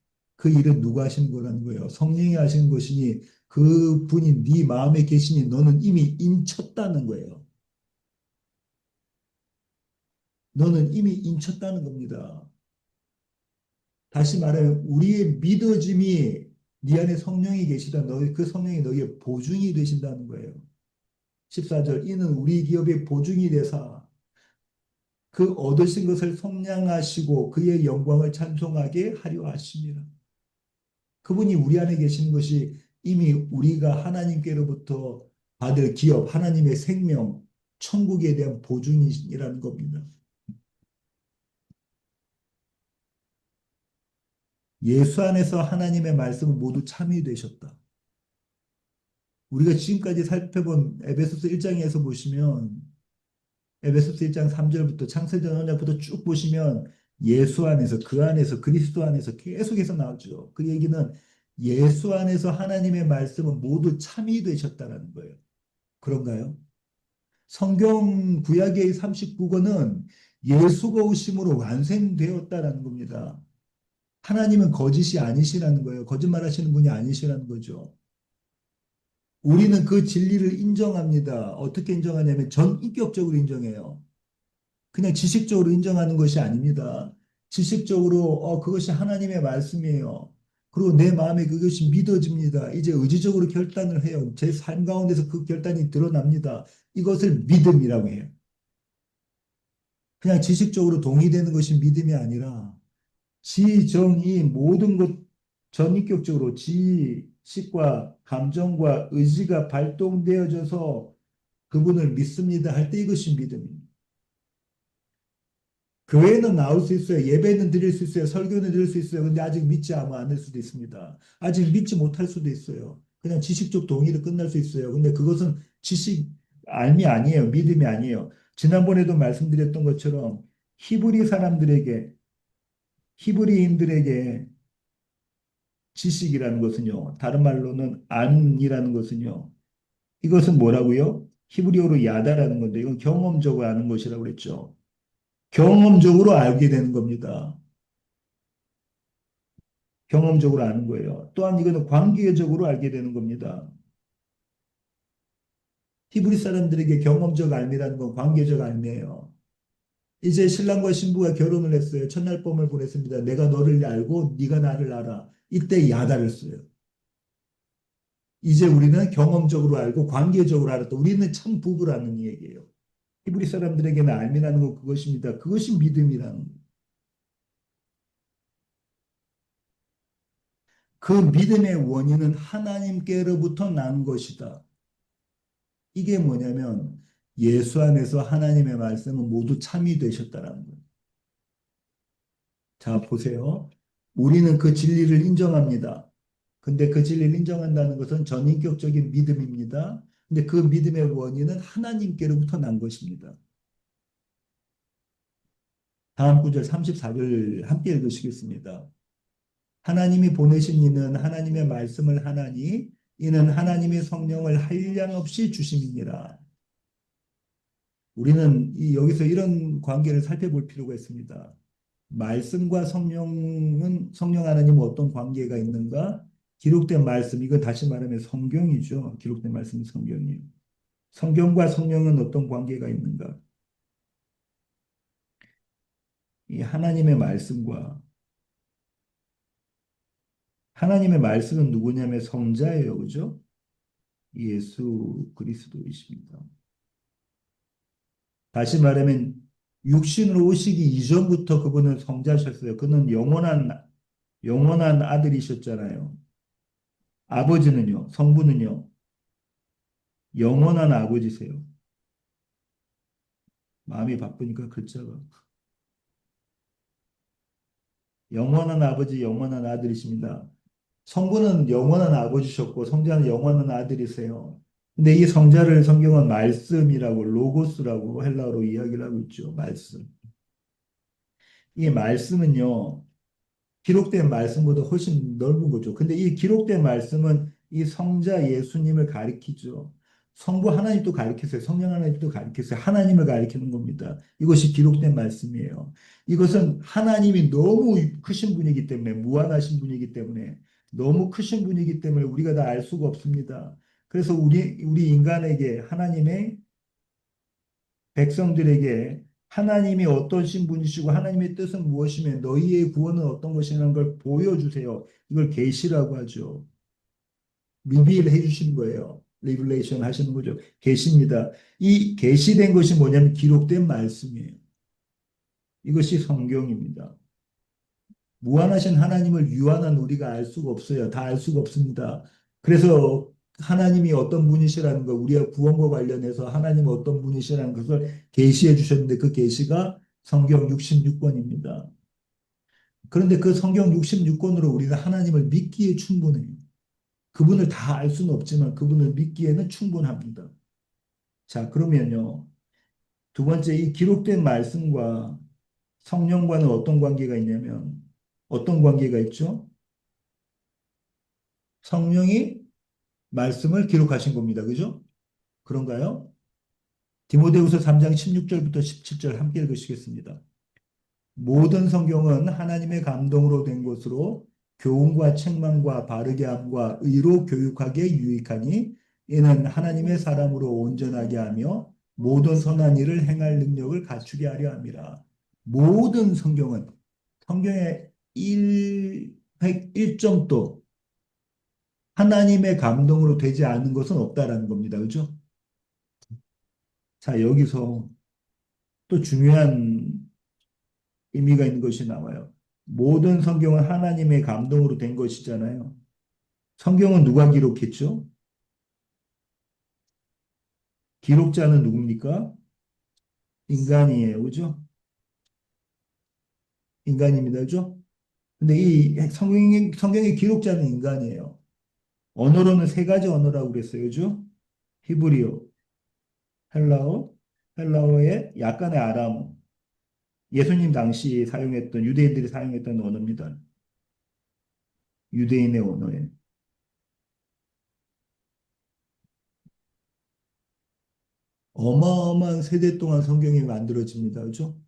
그 일은 누가 하시는 거라는 거예요. 성령이 하시는 것이니 그 분이 네 마음에 계시니 너는 이미 인쳤다는 거예요. 너는 이미 인쳤다는 겁니다. 다시 말하면 우리의 믿어짐이 네 안에 성령이 계시다. 그 성령이 너희의 보증이 되신다는 거예요. 14절 이는 우리 기업의 보증이 되사 그 얻으신 것을 속량하시고 그의 영광을 찬송하게 하려 하십니다. 그분이 우리 안에 계시는 것이 이미 우리가 하나님께로부터 받을 기업, 하나님의 생명, 천국에 대한 보증이라는 겁니다. 예수 안에서 하나님의 말씀을 모두 참여되셨다. 우리가 지금까지 살펴본 에베소서 1장에서 보시면 에베소서 1장 3절부터 창세전 언약부터 쭉 보시면 예수 안에서 그 안에서 그리스도 안에서 계속해서 나오죠. 그 얘기는 예수 안에서 하나님의 말씀은 모두 참여되셨다는 거예요. 그런가요? 성경 구약의 39권은 예수가 오심으로 완성되었다라는 겁니다. 하나님은 거짓이 아니시라는 거예요. 거짓말하시는 분이 아니시라는 거죠. 우리는 그 진리를 인정합니다. 어떻게 인정하냐면 전인격적으로 인정해요. 그냥 지식적으로 인정하는 것이 아닙니다. 지식적으로 그것이 하나님의 말씀이에요. 그리고 내 마음에 그것이 믿어집니다. 이제 의지적으로 결단을 해요. 제 삶 가운데서 그 결단이 드러납니다. 이것을 믿음이라고 해요. 그냥 지식적으로 동의되는 것이 믿음이 아니라 지정이 모든 것 전인격적으로 지식과 감정과 의지가 발동되어져서 그분을 믿습니다 할 때 이것이 믿음입니다. 교회는 나올 수 있어요. 예배는 드릴 수 있어요. 설교는 드릴 수 있어요. 근데 아직 믿지 않을 수도 있습니다. 아직 믿지 못할 수도 있어요. 그냥 지식적 동의로 끝날 수 있어요. 근데 그것은 지식, 알미 아니에요. 믿음이 아니에요. 지난번에도 말씀드렸던 것처럼 히브리 사람들에게, 히브리인들에게 지식이라는 것은요. 다른 말로는 안이라는 것은요. 이것은 뭐라고요? 히브리어로 야다라는 건데 이건 경험적으로 아는 것이라고 그랬죠. 경험적으로 알게 되는 겁니다. 경험적으로 아는 거예요. 또한 이거는 관계적으로 알게 되는 겁니다. 히브리 사람들에게 경험적 알미라는 건 관계적 알미예요. 이제 신랑과 신부가 결혼을 했어요. 첫날 밤을 보냈습니다. 내가 너를 알고 네가 나를 알아. 이때 야다를 써요. 이제 우리는 경험적으로 알고 관계적으로 알았다. 우리는 참 부부라는 얘기예요. 히브리 사람들에게는 알미라는 건 그것입니다. 그것이 믿음이라는 거예요. 그 믿음의 원인은 하나님께로부터 난 것이다. 이게 뭐냐면 예수 안에서 하나님의 말씀은 모두 참여되셨다라는 거예요. 자, 보세요. 우리는 그 진리를 인정합니다. 근데 그 진리를 인정한다는 것은 전인격적인 믿음입니다. 근데 그 믿음의 원인은 하나님께로부터 난 것입니다. 다음 구절 34절 함께 읽으시겠습니다. 하나님이 보내신 이는 하나님의 말씀을 하나니 이는 하나님의 성령을 한량없이 주심이니라. 우리는 여기서 이런 관계를 살펴볼 필요가 있습니다. 말씀과 성령 하나님은 어떤 관계가 있는가? 기록된 말씀, 이건 다시 말하면 성경이죠. 기록된 말씀은 성경이에요. 성경과 성령은 어떤 관계가 있는가? 이 하나님의 말씀은 누구냐면 성자예요. 그죠? 예수 그리스도이십니다. 다시 말하면 육신으로 오시기 이전부터 그분은 성자셨어요. 그는 영원한 아들이셨잖아요. 아버지는요, 성부는요, 영원한 아버지세요. 마음이 바쁘니까 글자가. 영원한 아버지, 영원한 아들이십니다. 성부는 영원한 아버지셨고, 성자는 영원한 아들이세요. 근데 이 성자를 성경은 말씀이라고, 로고스라고 헬라어로 이야기를 하고 있죠. 말씀. 이 말씀은요, 기록된 말씀보다 훨씬 넓은 거죠. 근데 이 기록된 말씀은 이 성자 예수님을 가리키죠. 성부 하나님도 가리키세요. 성령 하나님도 가리키세요. 하나님을 가리키는 겁니다. 이것이 기록된 말씀이에요. 이것은 하나님이 너무 크신 분이기 때문에, 무한하신 분이기 때문에, 너무 크신 분이기 때문에 우리가 다 알 수가 없습니다. 그래서 우리 인간에게 하나님의 백성들에게 하나님이 어떠신 분이시고 하나님의 뜻은 무엇이며 너희의 구원은 어떤 것이라는 걸 보여주세요. 이걸 계시라고 하죠. 리빌 해주시는 거예요. 리블레이션 하시는 거죠. 계시입니다. 이 계시된 것이 뭐냐면 기록된 말씀이에요. 이것이 성경입니다. 무한하신 하나님을 유한한 우리가 알 수가 없어요. 다 알 수가 없습니다. 그래서 하나님이 어떤 분이시라는 거, 우리가 구원과 관련해서 하나님이 어떤 분이시라는 것을 계시해 주셨는데 그 계시가 성경 66권입니다. 그런데 그 성경 66권으로 우리는 하나님을 믿기에 충분해요. 그분을 다 알 수는 없지만 그분을 믿기에는 충분합니다. 자, 그러면요. 두 번째, 이 기록된 말씀과 성령과는 어떤 관계가 있냐면, 어떤 관계가 있죠? 성령이 말씀을 기록하신 겁니다. 그죠? 그런가요? 디모데후서 3장 16절부터 17절 함께 읽으시겠습니다. 모든 성경은 하나님의 감동으로 된 것으로 교훈과 책망과 바르게 함과 의로 교육하기에 유익하니 이는 하나님의 사람으로 온전하게 하며 모든 선한 일을 행할 능력을 갖추게 하려 함이라. 모든 성경은 성경의 1점도 하나님의 감동으로 되지 않은 것은 없다라는 겁니다. 그죠? 자, 여기서 또 중요한 의미가 있는 것이 나와요. 모든 성경은 하나님의 감동으로 된 것이잖아요. 성경은 누가 기록했죠? 기록자는 누굽니까? 인간이에요. 그죠? 인간입니다. 그죠? 근데 이 성경의 기록자는 인간이에요. 언어로는 세 가지 언어라고 그랬어요. 그죠? 히브리어, 헬라어, 헬라어의 약간의 아람어. 예수님 당시 사용했던, 유대인들이 사용했던 언어입니다. 유대인의 언어에. 어마어마한 세대 동안 성경이 만들어집니다. 그죠?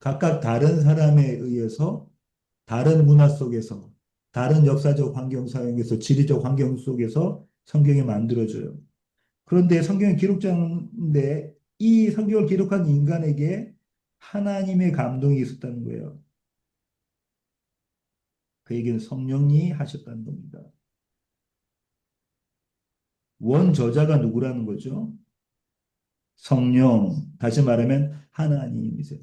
각각 다른 사람에 의해서 다른 문화 속에서 다른 역사적 환경 사용에서 지리적 환경 속에서 성경이 만들어져요. 그런데 성경의 기록자인데 이 성경을 기록한 인간에게 하나님의 감동이 있었다는 거예요. 그에게는 성령이 하셨다는 겁니다. 원저자가 누구라는 거죠? 성령. 다시 말하면 하나님이세요.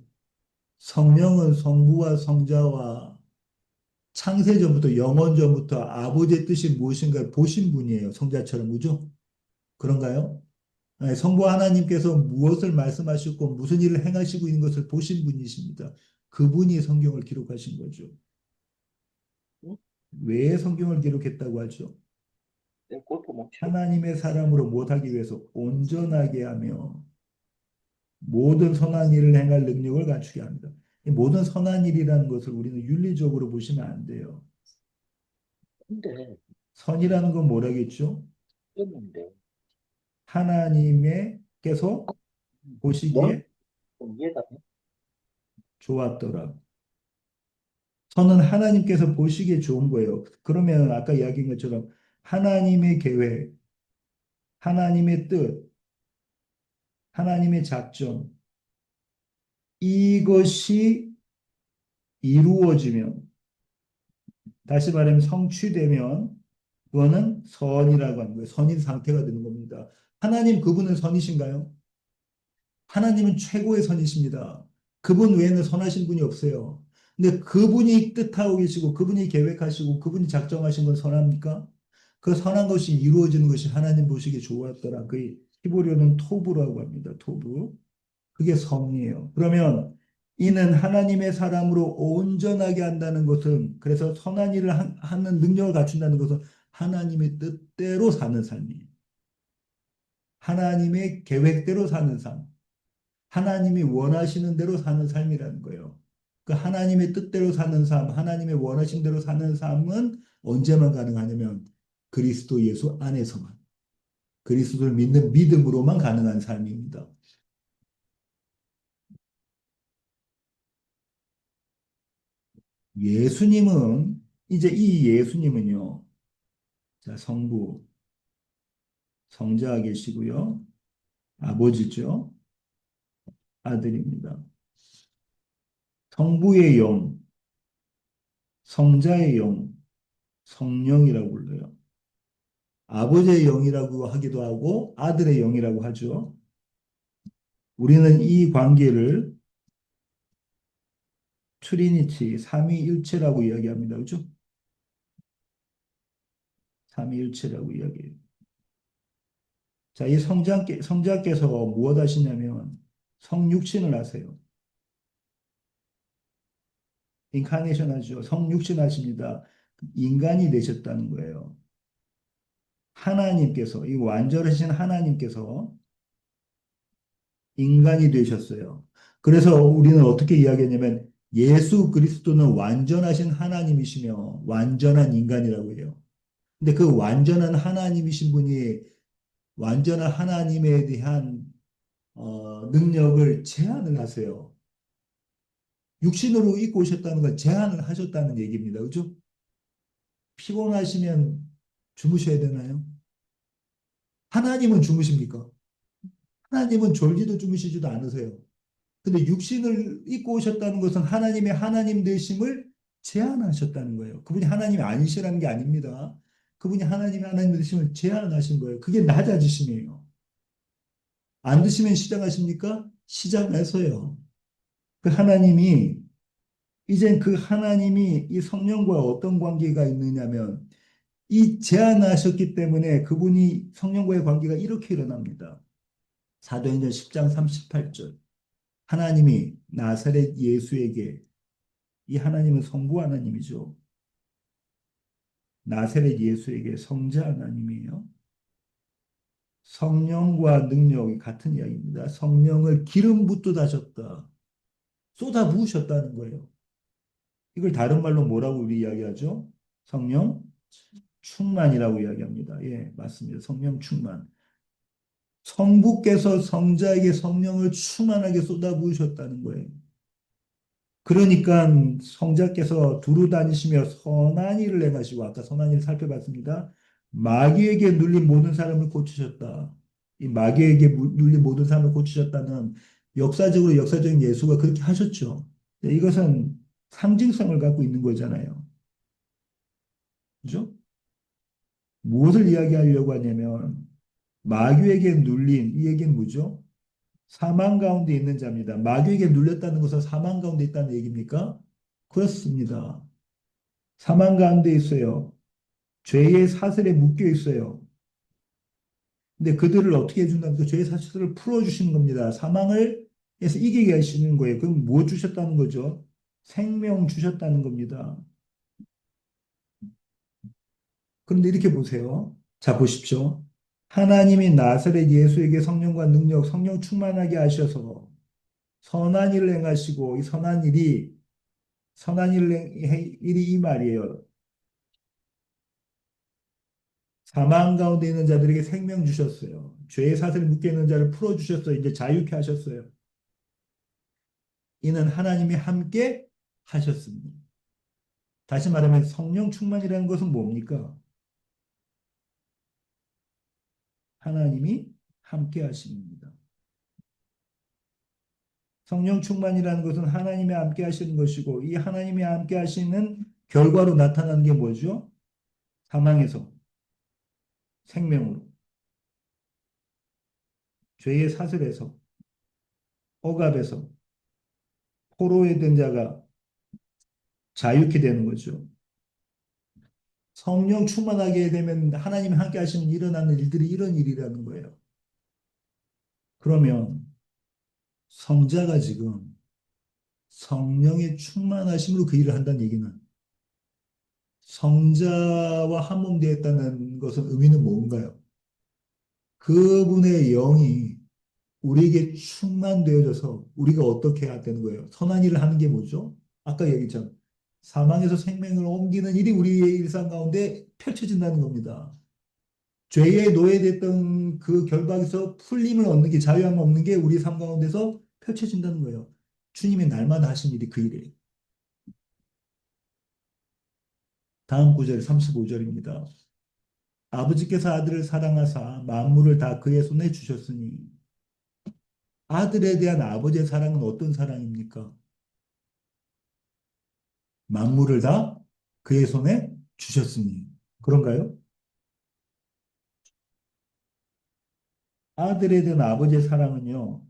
성령은 성부와 성자와 창세전부터 영원전부터 아버지의 뜻이 무엇인가를 보신 분이에요. 성자처럼 그죠? 그런가요? 네, 성부 하나님께서 무엇을 말씀하시고 무슨 일을 행하시고 있는 것을 보신 분이십니다. 그분이 성경을 기록하신 거죠. 왜 성경을 기록했다고 하죠? 하나님의 사람으로 못하기 위해서 온전하게 하며 모든 선한 일을 행할 능력을 갖추게 합니다. 이 모든 선한 일이라는 것을 우리는 윤리적으로 보시면 안 돼요. 근데 선이라는 건 뭐라겠죠? 했는데 하나님께서 뭘 보시기에 이해가 돼? 좋았더라. 선은 하나님께서 보시기에 좋은 거예요. 그러면 아까 이야기한 것처럼 하나님의 계획, 하나님의 뜻, 하나님의 작전, 이것이 이루어지면, 다시 말하면 성취되면, 그거는 선이라고 하는 거예요. 선인 상태가 되는 겁니다. 하나님 그분은 선이신가요? 하나님은 최고의 선이십니다. 그분 외에는 선하신 분이 없어요. 근데 그분이 뜻하고 계시고 그분이 계획하시고 그분이 작정하신 건 선합니까? 그 선한 것이 이루어지는 것이 하나님 보시기에 좋았더라. 그 히브리어는 토부라고 합니다. 토부. 그게 성이에요. 그러면 이는 하나님의 사람으로 온전하게 한다는 것은 그래서 선한 일을 하는 능력을 갖춘다는 것은 하나님의 뜻대로 사는 삶이에요. 하나님의 계획대로 사는 삶. 하나님이 원하시는 대로 사는 삶이라는 거예요. 그 하나님의 뜻대로 사는 삶, 하나님의 원하신 대로 사는 삶은 언제만 가능하냐면 그리스도 예수 안에서만, 그리스도를 믿는 믿음으로만 가능한 삶입니다. 예수님은 이제 이 예수님은요, 자 성부, 성자가 계시고요, 아버지죠, 아들입니다. 성부의 영, 성자의 영, 성령이라고 불러요. 아버지의 영이라고 하기도 하고 아들의 영이라고 하죠. 우리는 이 관계를 트리니티, 삼위일체라고 이야기합니다. 그죠? 삼위일체라고 이야기해요. 자, 이 성자께서 무엇 하시냐면 성육신을 하세요. 인카네이션 하죠. 성육신 하십니다. 인간이 되셨다는 거예요. 하나님께서, 이 완전하신 하나님께서 인간이 되셨어요. 그래서 우리는 어떻게 이야기하냐면 예수 그리스도는 완전하신 하나님이시며 완전한 인간이라고 해요. 근데 그 완전한 하나님이신 분이 완전한 하나님에 대한 능력을 제한을 하세요. 육신으로 입고 오셨다는 건 제한을 하셨다는 얘기입니다. 그죠? 피곤하시면 주무셔야 되나요? 하나님은 주무십니까? 하나님은 졸지도 주무시지도 않으세요. 근데 육신을 입고 오셨다는 것은 하나님의 하나님 되심을 제한하셨다는 거예요. 그분이 하나님이 아니시라는 게 아닙니다. 그분이 하나님의 하나님 되심을 제한하신 거예요. 그게 낮아지심이에요. 안 드시면 시장하십니까? 시장해서요. 그 하나님이 이젠 그 하나님이 이 성령과 어떤 관계가 있느냐면 이 제안하셨기 때문에 그분이 성령과의 관계가 이렇게 일어납니다. 사도행전 10장 38절. 하나님이 나사렛 예수에게 이 하나님은 성부 하나님이죠. 나사렛 예수에게 성자 하나님이에요. 성령과 능력이 같은 이야기입니다. 성령을 기름 붓듯 하셨다. 쏟아 부으셨다는 거예요. 이걸 다른 말로 뭐라고 우리 이야기하죠? 성령 충만이라고 이야기합니다. 예, 맞습니다. 성령 충만. 성부께서 성자에게 성령을 충만하게 쏟아부으셨다는 거예요. 그러니까 성자께서 두루 다니시며 선한 일을 행하시고 아까 선한 일을 살펴봤습니다. 마귀에게 눌린 모든 사람을 고치셨다. 이 마귀에게 눌린 모든 사람을 고치셨다는 역사적인 예수가 그렇게 하셨죠. 이것은 상징성을 갖고 있는 거잖아요. 그죠? 무엇을 이야기하려고 하냐면 마귀에게 눌린 이 얘기는 뭐죠? 사망 가운데 있는 자입니다. 마귀에게 눌렸다는 것은 사망 가운데 있다는 얘기입니까? 그렇습니다. 사망 가운데 있어요. 죄의 사슬에 묶여 있어요. 근데 그들을 어떻게 해준다는 그 죄의 사슬을 풀어주시는 겁니다. 사망을 해서 이기게 하시는 거예요. 그럼 뭐 주셨다는 거죠? 생명 주셨다는 겁니다. 그런데 이렇게 보세요. 자, 보십시오. 하나님이 나사렛 예수에게 성령과 능력, 성령 충만하게 하셔서 선한 일을 행하시고 이 선한 일이 이 말이에요. 사망 가운데 있는 자들에게 생명 주셨어요. 죄의 사슬 묶여 있는 자를 풀어 주셨어요. 이제 자유케 하셨어요. 이는 하나님이 함께 하셨습니다. 다시 말하면 성령 충만이라는 것은 뭡니까? 하나님이 함께 하십니다. 성령 충만이라는 것은 하나님이 함께 하시는 것이고 이 하나님이 함께 하시는 결과로 나타나는 게 뭐죠? 사망에서 생명으로, 죄의 사슬에서, 억압에서, 포로에 된 자가 자유케 되는 거죠. 성령 충만하게 되면 하나님이 함께 하시면 일어나는 일들이 이런 일이라는 거예요. 그러면 성자가 지금 성령의 충만하심으로 그 일을 한다는 얘기는 성자와 한 몸 되었다는 것은 의미는 뭔가요? 그분의 영이 우리에게 충만되어져서 우리가 어떻게 해야 되는 거예요? 선한 일을 하는 게 뭐죠? 아까 얘기했죠. 사망에서 생명을 옮기는 일이 우리의 일상 가운데 펼쳐진다는 겁니다. 죄에 노예됐던 그 결박에서 풀림을 얻는 게 자유함을 얻는 게 우리 삶 가운데서 펼쳐진다는 거예요. 주님이 날마다 하신 일이 그 일이에요. 다음 구절 35절입니다. 아버지께서 아들을 사랑하사 만물을 다 그의 손에 주셨으니 아들에 대한 아버지의 사랑은 어떤 사랑입니까? 만물을 다 그의 손에 주셨으니 그런가요? 아들에 대한 아버지의 사랑은요.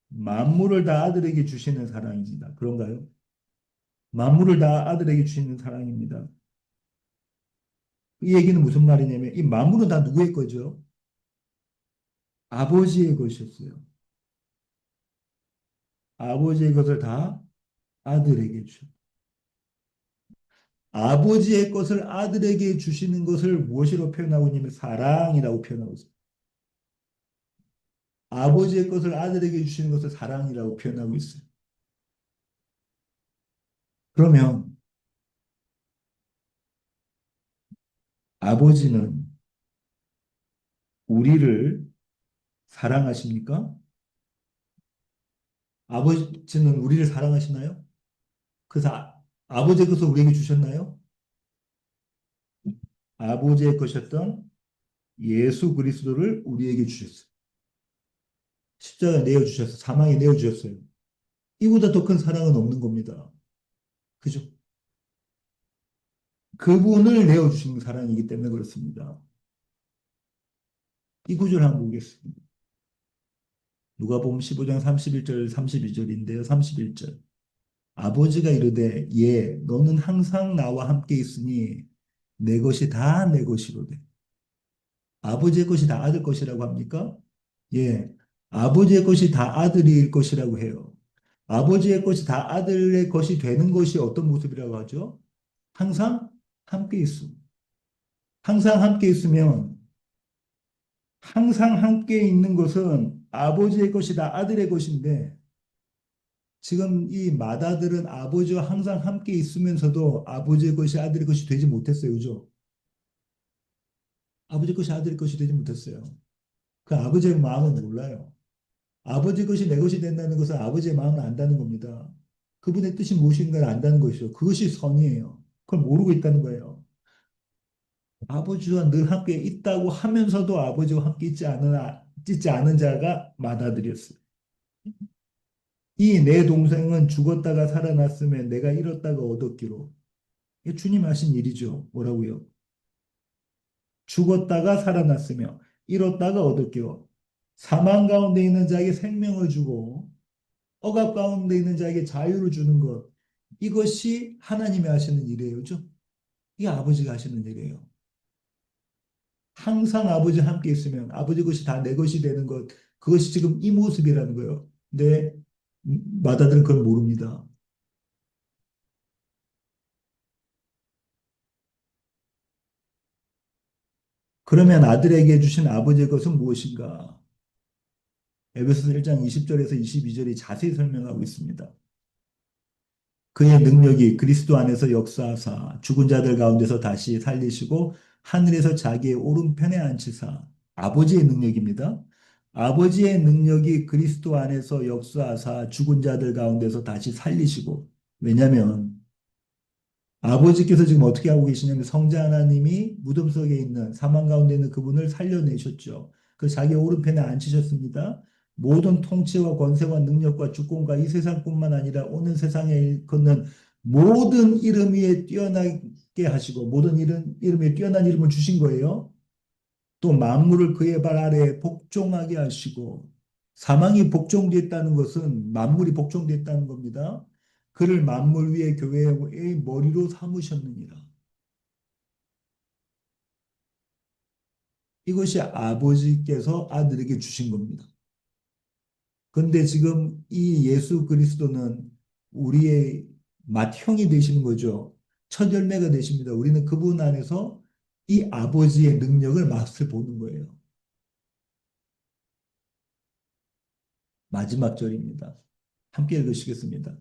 만물을 다 아들에게 주시는 사랑입니다. 그런가요? 만물을 다 아들에게 주시는 사랑입니다. 이 얘기는 무슨 말이냐면 이 만물은 다 누구의 거죠? 아버지의 것이었어요. 아버지의 것을 다 아들에게 주셨. 아버지의 것을 아들에게 주시는 것을 무엇이라고 표현하고 있냐면 사랑이라고 표현하고 있습니다. 아버지의 것을 아들에게 주시는 것을 사랑이라고 표현하고 있어요. 그러면 아버지는 우리를 사랑하십니까? 아버지는 우리를 사랑하시나요? 그래서 아버지의 것을 우리에게 주셨나요? 아버지의 것이었던 예수 그리스도를 우리에게 주셨어요. 십자가에 내어주셨어요. 사망에 내어주셨어요. 이보다 더 큰 사랑은 없는 겁니다. 그죠? 그분을 내어주신 사랑이기 때문에 그렇습니다. 이 구절을 한번 보겠습니다. 누가복음 15장 31절 32절인데요. 31절. 아버지가 이르되 너는 항상 나와 함께 있으니 내 것이 다 내 것이로되. 아버지의 것이 다 아들 것이라고 합니까? 예. 아버지의 것이 다 아들일 것이라고 해요. 아버지의 것이 다 아들의 것이 되는 것이 어떤 모습이라고 하죠? 항상 함께 있음. 항상 함께 있으면 항상 함께 있는 것은 아버지의 것이다 아들의 것인데 지금 이 맏아들은 아버지와 항상 함께 있으면서도 아버지의 것이 아들의 것이 되지 못했어요. 그죠? 아버지 것이 아들의 것이 되지 못했어요. 그 아버지의 마음은 몰라요. 아버지 것이 내 것이 된다는 것은 아버지의 마음을 안다는 겁니다. 그분의 뜻이 무엇인가를 안다는 것이죠. 그것이 선이에요. 그걸 모르고 있다는 거예요. 아버지와 늘 함께 있다고 하면서도 아버지와 함께 있지 않은 자가 맏아들이었어요. 이 내 동생은 죽었다가 살아났으면 내가 잃었다가 얻었기로. 이게 주님 하신 일이죠. 뭐라고요? 죽었다가 살아났으며 잃었다가 얻었기로. 사망 가운데 있는 자에게 생명을 주고 억압 가운데 있는 자에게 자유를 주는 것. 이것이 하나님이 하시는 일이에요. 그죠? 이게 아버지가 하시는 일이에요. 항상 아버지 함께 있으면 아버지 것이 다 내 것이 되는 것. 그것이 지금 이 모습이라는 거예요. 근데 맏아들은 그걸 모릅니다. 그러면 아들에게 주신 아버지의 것은 무엇인가? 에베소서 1장 20절에서 22절이 자세히 설명하고 있습니다. 그의 능력이 그리스도 안에서 역사하사 죽은 자들 가운데서 다시 살리시고 하늘에서 자기의 오른편에 앉히사 아버지의 능력입니다. 아버지의 능력이 그리스도 안에서 역사하사 죽은 자들 가운데서 다시 살리시고 왜냐하면 아버지께서 지금 어떻게 하고 계시냐면 성자 하나님이 무덤 속에 있는 사망 가운데 있는 그분을 살려내셨죠. 그 자기 오른편에 앉히셨습니다. 모든 통치와 권세와 능력과 주권과 이 세상뿐만 아니라 오는 세상에 일컫는 모든 이름 위에 뛰어나게 하시고 모든 이름 위에 뛰어난 이름을 주신 거예요. 또 만물을 그의 발 아래에 복종하게 하시고 사망이 복종됐다는 것은 만물이 복종됐다는 겁니다. 그를 만물 위의 교회의 머리로 삼으셨느니라. 이것이 아버지께서 아들에게 주신 겁니다. 그런데 지금 이 예수 그리스도는 우리의 맏형이 되시는 거죠. 첫 열매가 되십니다. 우리는 그분 안에서 이 아버지의 능력을 맛을 보는 거예요. 마지막 절입니다. 함께 읽으시겠습니다.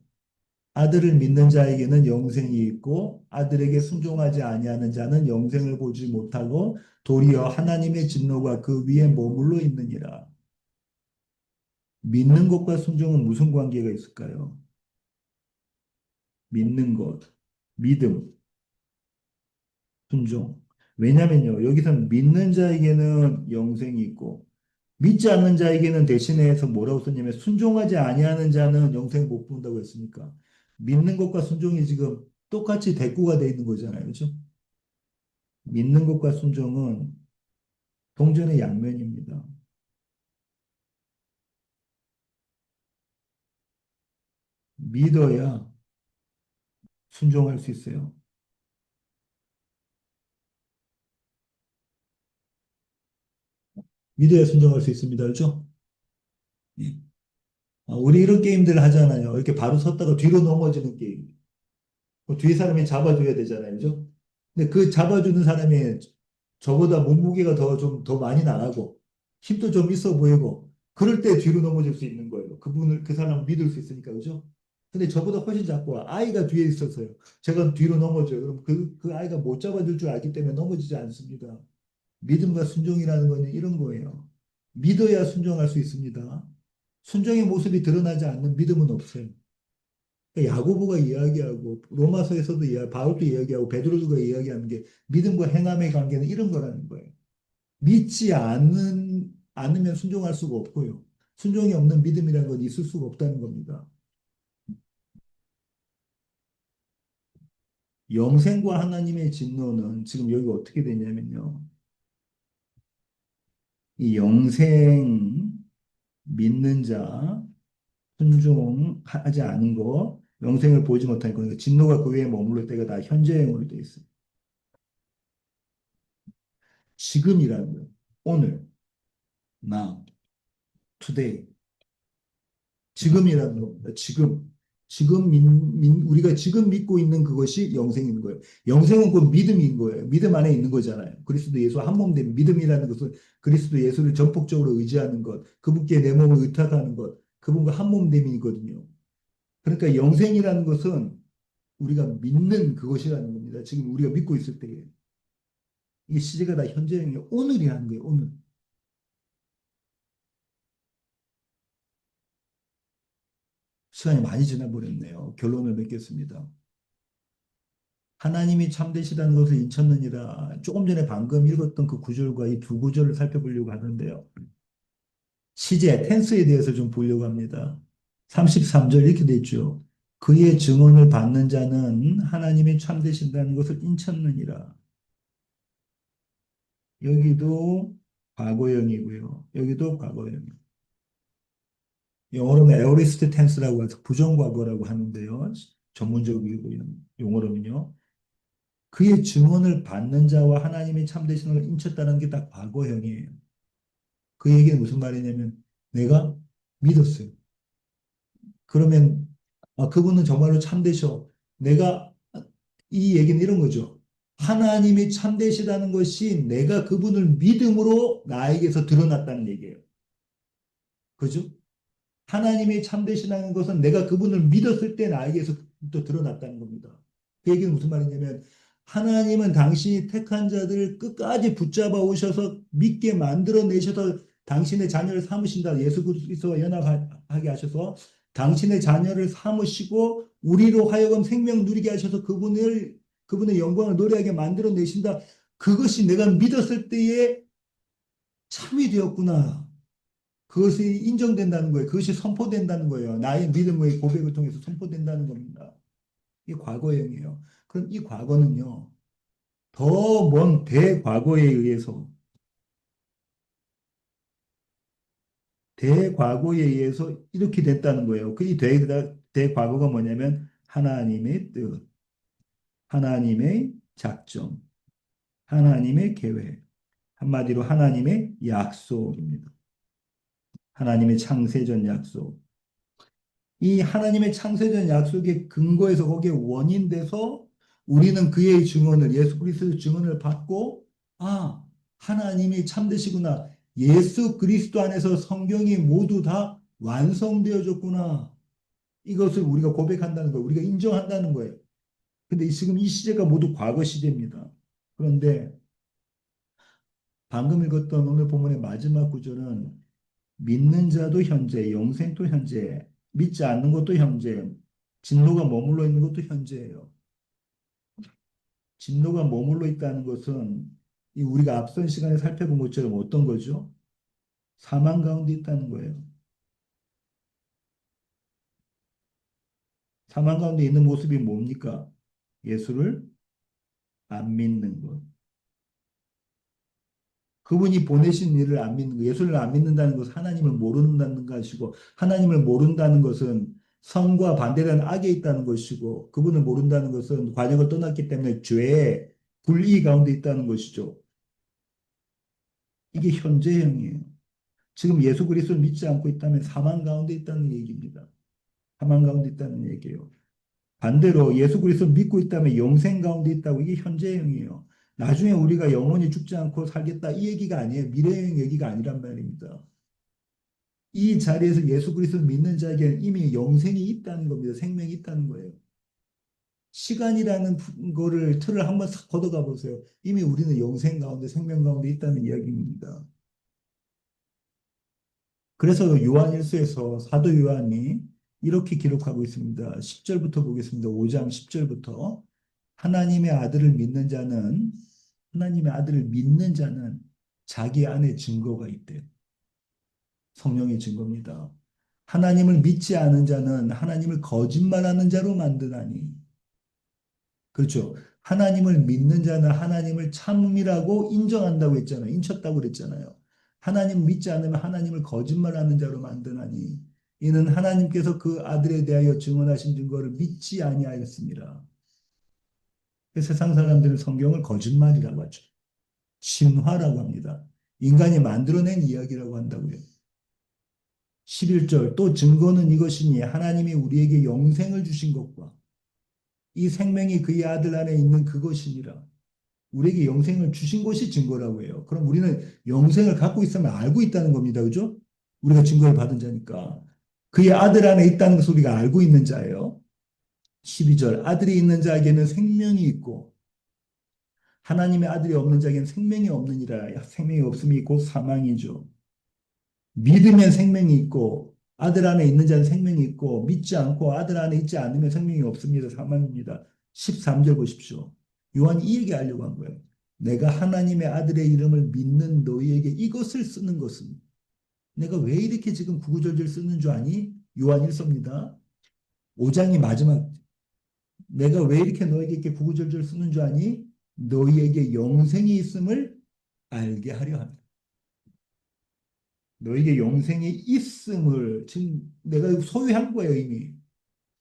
아들을 믿는 자에게는 영생이 있고 아들에게 순종하지 아니하는 자는 영생을 보지 못하고 도리어 하나님의 진노가 그 위에 머물러 있느니라. 믿는 것과 순종은 무슨 관계가 있을까요? 믿는 것, 믿음, 순종. 왜냐면요, 여기서는 믿는 자에게는 영생이 있고 믿지 않는 자에게는 대신해서 뭐라고 썼냐면 순종하지 아니하는 자는 영생 못 본다고 했으니까 믿는 것과 순종이 지금 똑같이 대꾸가 돼 있는 거잖아요. 그렇죠? 믿는 것과 순종은 동전의 양면입니다. 믿어야 순종할 수 있어요. 믿어야 순종할 수 있습니다. 그렇죠? 예. 우리 이런 게임들 하잖아요. 이렇게 바로 섰다가 뒤로 넘어지는 게임. 그 뒤에 사람이 잡아줘야 되잖아요. 그죠? 근데 그 잡아주는 사람이 저보다 몸무게가 좀 더 많이 나가고 힘도 좀 있어 보이고 그럴 때 뒤로 넘어질 수 있는 거예요. 그 사람을 믿을 수 있으니까. 그죠? 근데 저보다 훨씬 작고 아이가 뒤에 있어서요. 제가 뒤로 넘어져요. 그럼 그 아이가 못 잡아줄 줄 알기 때문에 넘어지지 않습니다. 믿음과 순종이라는 거는 이런 거예요. 믿어야 순종할 수 있습니다. 순종의 모습이 드러나지 않는 믿음은 없어요. 야고보가 이야기하고 로마서에서도 바울도 이야기하고 베드로가 이야기하는 게 믿음과 행함의 관계는 이런 거라는 거예요. 믿지 않으면 순종할 수가 없고요. 순종이 없는 믿음이라는 건 있을 수가 없다는 겁니다. 영생과 하나님의 진노는 지금 여기 어떻게 되냐면요. 이 영생 믿는 자 순종하지 않은 거 영생을 보지 못하니까 진노가 그 위에 머물러 때가 다 현재형으로 되어 있어요. 지금이라는 거예요. 오늘, now, today. 지금이라는 겁니다. 우리가 지금 믿고 있는 그것이 영생인 거예요. 영생은 그 믿음인 거예요. 믿음 안에 있는 거잖아요. 그리스도 예수 한 몸 된 믿음이라는 것은 그리스도 예수를 전폭적으로 의지하는 것, 그분께 내 몸을 의탁하는 것, 그분과 한 몸 됨이거든요. 그러니까 영생이라는 것은 우리가 믿는 그것이라는 겁니다. 지금 우리가 믿고 있을 때에. 이 시제가 다 현재형이에요. 오늘이라는 거예요. 오늘. 시간이 많이 지나버렸네요. 결론을 맺겠습니다. 하나님이 참되시다는 것을 인쳤느니라. 조금 전에 방금 읽었던 그 구절과 이 두 구절을 살펴보려고 하는데요. 시제, 텐스에 대해서 좀 보려고 합니다. 33절 이렇게 돼 있죠. 그의 증언을 받는 자는 하나님이 참되신다는 것을 인쳤느니라. 여기도 과거형이고요. 여기도 과거형이에요. 영어로는 에어리스트 텐스라고 해서 부정과거라고 하는데요. 전문적이고 용어로는요. 그의 증언을 받는 자와 하나님이 참되신 걸 인쳤다는 게 다 과거형이에요. 그 얘기는 무슨 말이냐면 내가 믿었어요. 그러면 그분은 정말로 참되셔. 내가 이 얘기는 이런 거죠. 하나님이 참되시다는 것이 내가 그분을 믿음으로 나에게서 드러났다는 얘기예요. 그죠? 하나님이 참되시다는 것은 내가 그분을 믿었을 때 나에게서 또 드러났다는 겁니다. 그 얘기는 무슨 말이냐면 하나님은 당신이 택한 자들을 끝까지 붙잡아 오셔서 믿게 만들어내셔서 당신의 자녀를 삼으신다. 예수 그리스도와 연합하게 하셔서 당신의 자녀를 삼으시고 우리로 하여금 생명 누리게 하셔서 그분의 영광을 노래하게 만들어내신다. 그것이 내가 믿었을 때에 참이 되었구나. 그것이 인정된다는 거예요. 그것이 선포된다는 거예요. 나의 믿음의 고백을 통해서 선포된다는 겁니다. 이 과거형이에요. 그럼 이 과거는요, 더 먼 대과거에 의해서 이렇게 됐다는 거예요. 그 이 대과거가 뭐냐면 하나님의 뜻, 하나님의 작정, 하나님의 계획, 한마디로 하나님의 약속입니다. 하나님의 창세전 약속. 이 하나님의 창세전 약속의 근거에서 거기에 원인돼서 우리는 그의 증언을 예수 그리스도의 증언을 받고 하나님이 참되시구나. 예수 그리스도 안에서 성경이 모두 다 완성되어졌구나. 이것을 우리가 고백한다는 거예요. 우리가 인정한다는 거예요. 근데 지금 이 시제가 모두 과거 시제입니다. 그런데 방금 읽었던 오늘 본문의 마지막 구절은 믿는 자도 현재, 영생도 현재, 믿지 않는 것도 현재, 진노가 머물러 있는 것도 현재예요. 진노가 머물러 있다는 것은 우리가 앞선 시간에 살펴본 것처럼 어떤 거죠? 사망 가운데 있다는 거예요. 사망 가운데 있는 모습이 뭡니까? 예수를 안 믿는 것. 그분이 보내신 일을 안 믿는 것, 예수를 안 믿는다는 것은 하나님을 모른다는 것이고, 하나님을 모른다는 것은 선과 반대되는 악에 있다는 것이고, 그분을 모른다는 것은 관역을 떠났기 때문에 죄, 불의 가운데 있다는 것이죠. 이게 현재형이에요. 지금 예수 그리스도를 믿지 않고 있다면 사망 가운데 있다는 얘기입니다. 사망 가운데 있다는 얘기예요. 반대로 예수 그리스도를 믿고 있다면 영생 가운데 있다고 이게 현재형이에요. 나중에 우리가 영원히 죽지 않고 살겠다 이 얘기가 아니에요. 미래형 얘기가 아니란 말입니다. 이 자리에서 예수 그리스도를 믿는 자에게는 이미 영생이 있다는 겁니다. 생명이 있다는 거예요. 시간이라는 거를 틀을 한번 싹 걷어가 보세요. 이미 우리는 영생 가운데 생명 가운데 있다는 이야기입니다. 그래서 요한일서에서 사도 요한이 이렇게 기록하고 있습니다. 10절부터 보겠습니다. 5장 10절부터 하나님의 아들을 믿는 자는 하나님의 아들을 믿는 자는 자기 안에 증거가 있대요. 성령의 증거입니다. 하나님을 믿지 않은 자는 하나님을 거짓말하는 자로 만드나니. 그렇죠. 하나님을 믿는 자는 하나님을 참음이라고 인정한다고 했잖아요. 인쳤다고 그랬잖아요. 하나님 믿지 않으면 하나님을 거짓말하는 자로 만드나니. 이는 하나님께서 그 아들에 대하여 증언하신 증거를 믿지 아니하였습니다. 세상 사람들은 성경을 거짓말이라고 하죠. 신화라고 합니다. 인간이 만들어낸 이야기라고 한다고요. 11절 또 증거는 이것이니 하나님이 우리에게 영생을 주신 것과 이 생명이 그의 아들 안에 있는 그것이니라. 우리에게 영생을 주신 것이 증거라고 해요. 그럼 우리는 영생을 갖고 있으면 알고 있다는 겁니다. 그죠? 우리가 증거를 받은 자니까. 그의 아들 안에 있다는 것을 우리가 알고 있는 자예요. 12절 아들이 있는 자에게는 생명이 있고 하나님의 아들이 없는 자에게는 생명이 없느니라. 생명이 없음이 곧 사망이죠. 믿으면 생명이 있고 아들 안에 있는 자는 생명이 있고 믿지 않고 아들 안에 있지 않으면 생명이 없습니다. 사망입니다. 13절 보십시오. 요한이 이 얘기하려고 한 거예요. 내가 하나님의 아들의 이름을 믿는 너희에게 이것을 쓰는 것은 내가 왜 이렇게 지금 구구절절 쓰는 줄 아니? 요한 1서입니다. 5장이 마지막 내가 왜 이렇게 너에게 이렇게 구구절절 쓰는 줄 아니? 너희에게 영생이 있음을 알게 하려 합니다. 너에게 영생이 있음을 지금 내가 소유한 거예요 이미.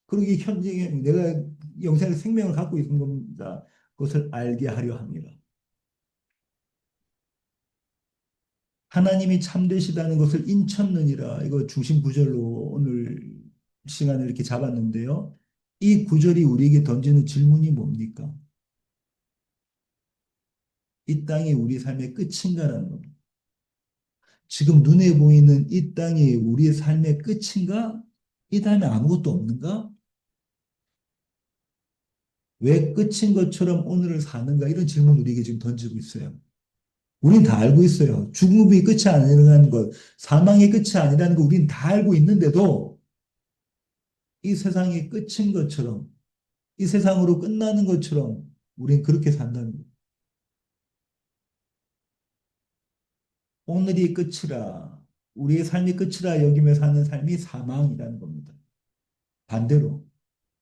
그리고 이 현재 내가 영생의 생명을 갖고 있는 겁니다. 그것을 알게 하려 합니다. 하나님이 참되시다는 것을 인쳤느니라. 이거 중심 구절로 오늘 시간을 이렇게 잡았는데요. 이 구절이 우리에게 던지는 질문이 뭡니까? 이 땅이 우리 삶의 끝인가라는 겁니다. 지금 눈에 보이는 이 땅이 우리의 삶의 끝인가? 이 다음에 아무것도 없는가? 왜 끝인 것처럼 오늘을 사는가? 이런 질문 우리에게 지금 던지고 있어요. 우린 다 알고 있어요. 죽음이 끝이 아니라는 것, 사망의 끝이 아니라는 거 우린 다 알고 있는데도 이 세상이 끝인 것처럼, 이 세상으로 끝나는 것처럼 우린 그렇게 산다는 거예요. 오늘이 끝이라, 우리의 삶이 끝이라 여기며 사는 삶이 사망이라는 겁니다. 반대로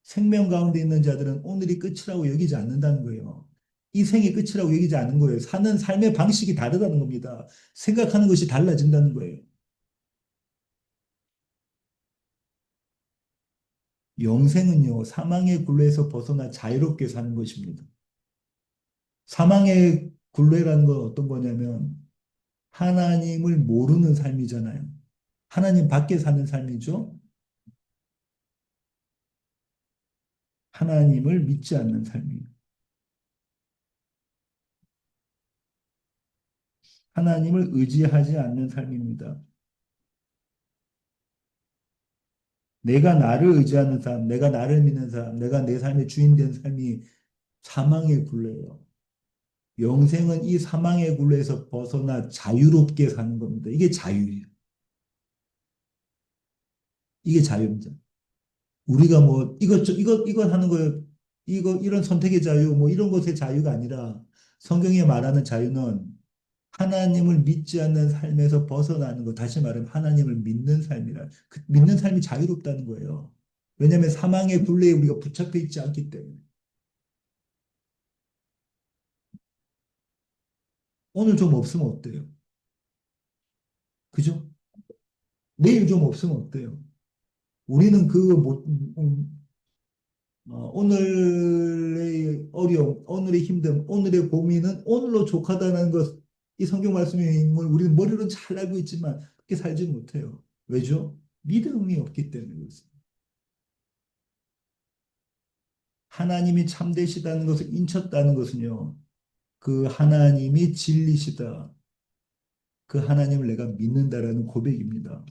생명 가운데 있는 자들은 오늘이 끝이라고 여기지 않는다는 거예요. 이 생이 끝이라고 여기지 않는 거예요. 사는 삶의 방식이 다르다는 겁니다. 생각하는 것이 달라진다는 거예요. 영생은요, 사망의 굴레에서 벗어나 자유롭게 사는 것입니다. 사망의 굴레라는 건 어떤 거냐면, 하나님을 모르는 삶이잖아요. 하나님 밖에 사는 삶이죠. 하나님을 믿지 않는 삶이에요. 하나님을 의지하지 않는 삶입니다. 내가 나를 의지하는 삶, 내가 나를 믿는 삶, 내가 내 삶의 주인 된 삶이 사망의 굴레예요. 영생은 이 사망의 굴레에서 벗어나 자유롭게 사는 겁니다. 이게 자유예요. 이게 자유입니다. 우리가 뭐 이것 하는 거 이런 선택의 자유 뭐 이런 것의 자유가 아니라 성경에 말하는 자유는 하나님을 믿지 않는 삶에서 벗어나는 것, 다시 말하면 하나님을 믿는 삶이라. 그 믿는 삶이 자유롭다는 거예요. 왜냐하면 사망의 굴레에 우리가 붙잡혀 있지 않기 때문에. 오늘 좀 없으면 어때요? 그죠? 내일 좀 없으면 어때요? 우리는 그 오늘의 어려움, 오늘의 힘듦, 오늘의 고민은 오늘로 족하다는 것 이 성경 말씀을 우리는 머리로는 잘 알고 있지만 그렇게 살지 못해요. 왜죠? 믿음이 없기 때문에 그렇습니다. 하나님이 참되시다는 것을 인쳤다는 것은요. 그 하나님이 진리시다. 그 하나님을 내가 믿는다라는 고백입니다.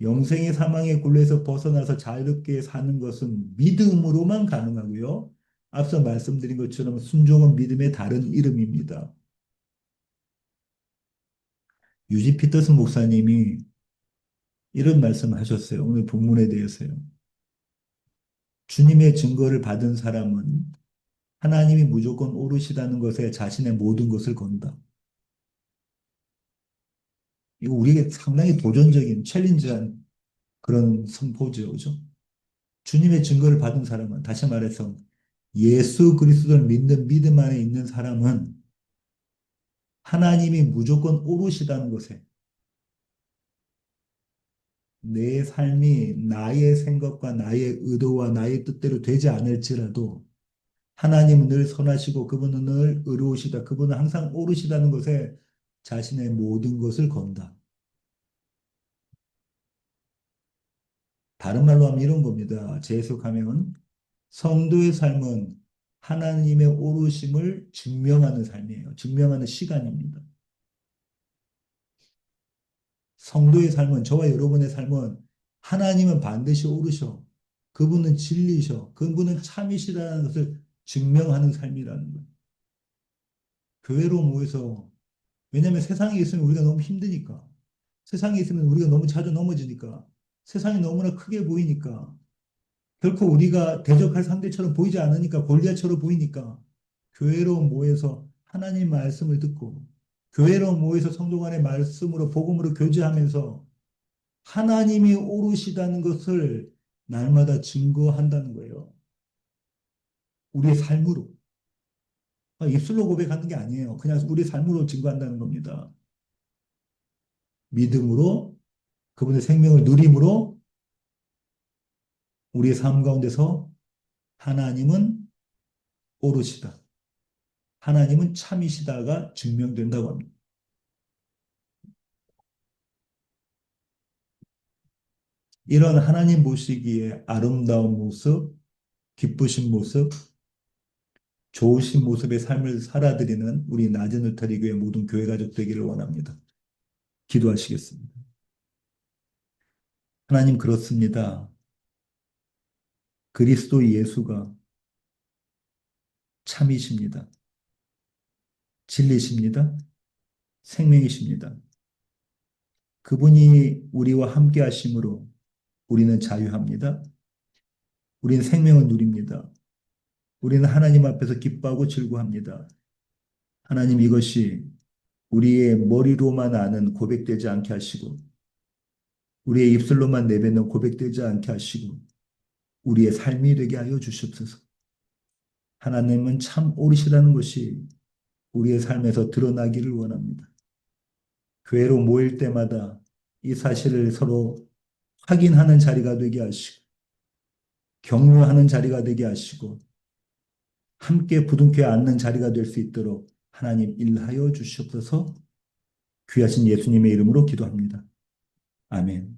영생의 사망의 굴레에서 벗어나서 자유롭게 사는 것은 믿음으로만 가능하고요. 앞서 말씀드린 것처럼 순종은 믿음의 다른 이름입니다. 유지 피터슨 목사님이 이런 말씀을 하셨어요. 오늘 본문에 대해서요. 주님의 증거를 받은 사람은 하나님이 무조건 옳으시다는 것에 자신의 모든 것을 건다. 이거 우리에게 상당히 도전적인 챌린지한 그런 선포죠. 그죠? 주님의 증거를 받은 사람은 다시 말해서 예수 그리스도를 믿는 믿음 안에 있는 사람은 하나님이 무조건 옳으시다는 것에 내 삶이 나의 생각과 나의 의도와 나의 뜻대로 되지 않을지라도 하나님은 늘 선하시고 그분은 늘 의로우시다. 그분은 항상 옳으시다는 것에 자신의 모든 것을 건다. 다른 말로 하면 이런 겁니다. 재해석하면 성도의 삶은 하나님의 옳으심을 증명하는 삶이에요. 증명하는 시간입니다. 성도의 삶은 저와 여러분의 삶은 하나님은 반드시 옳으셔. 그분은 진리셔. 그분은 참이시라는 것을 증명하는 삶이라는 거예요. 교회로 모여서 왜냐하면 세상에 있으면 우리가 너무 힘드니까 세상에 있으면 우리가 너무 자주 넘어지니까 세상이 너무나 크게 보이니까 결코 우리가 대적할 상대처럼 보이지 않으니까 골리앗처럼 보이니까 교회로 모여서 하나님 말씀을 듣고 교회로 모여서 성도 간의 말씀으로 복음으로 교제하면서 하나님이 옳으시다는 것을 날마다 증거한다는 거예요. 우리의 삶으로. 입술로 고백하는 게 아니에요. 그냥 우리 삶으로 증거한다는 겁니다. 믿음으로 그분의 생명을 누림으로 우리의 삶 가운데서 하나님은 옳으시다. 하나님은 참이시다가 증명된다고 합니다. 이런 하나님 보시기에 아름다운 모습, 기쁘신 모습, 좋으신 모습의 삶을 살아드리는 우리 낮은 울타리 교회 모든 교회 가족 되기를 원합니다. 기도하시겠습니다. 하나님 그렇습니다. 그리스도 예수가 참이십니다. 진리십니다. 생명이십니다. 그분이 우리와 함께 하심으로 우리는 자유합니다. 우리는 생명을 누립니다. 우리는 하나님 앞에서 기뻐하고 즐거워합니다. 하나님 이것이 우리의 머리로만 아는 고백되지 않게 하시고 우리의 입술로만 내뱉는 고백되지 않게 하시고 우리의 삶이 되게 하여 주시옵소서. 하나님은 참 옳으시다는 것이 우리의 삶에서 드러나기를 원합니다. 교회로 모일 때마다 이 사실을 서로 확인하는 자리가 되게 하시고 격려하는 자리가 되게 하시고 함께 부둥켜 안는 자리가 될 수 있도록 하나님 일하여 주시옵소서. 귀하신 예수님의 이름으로 기도합니다. 아멘.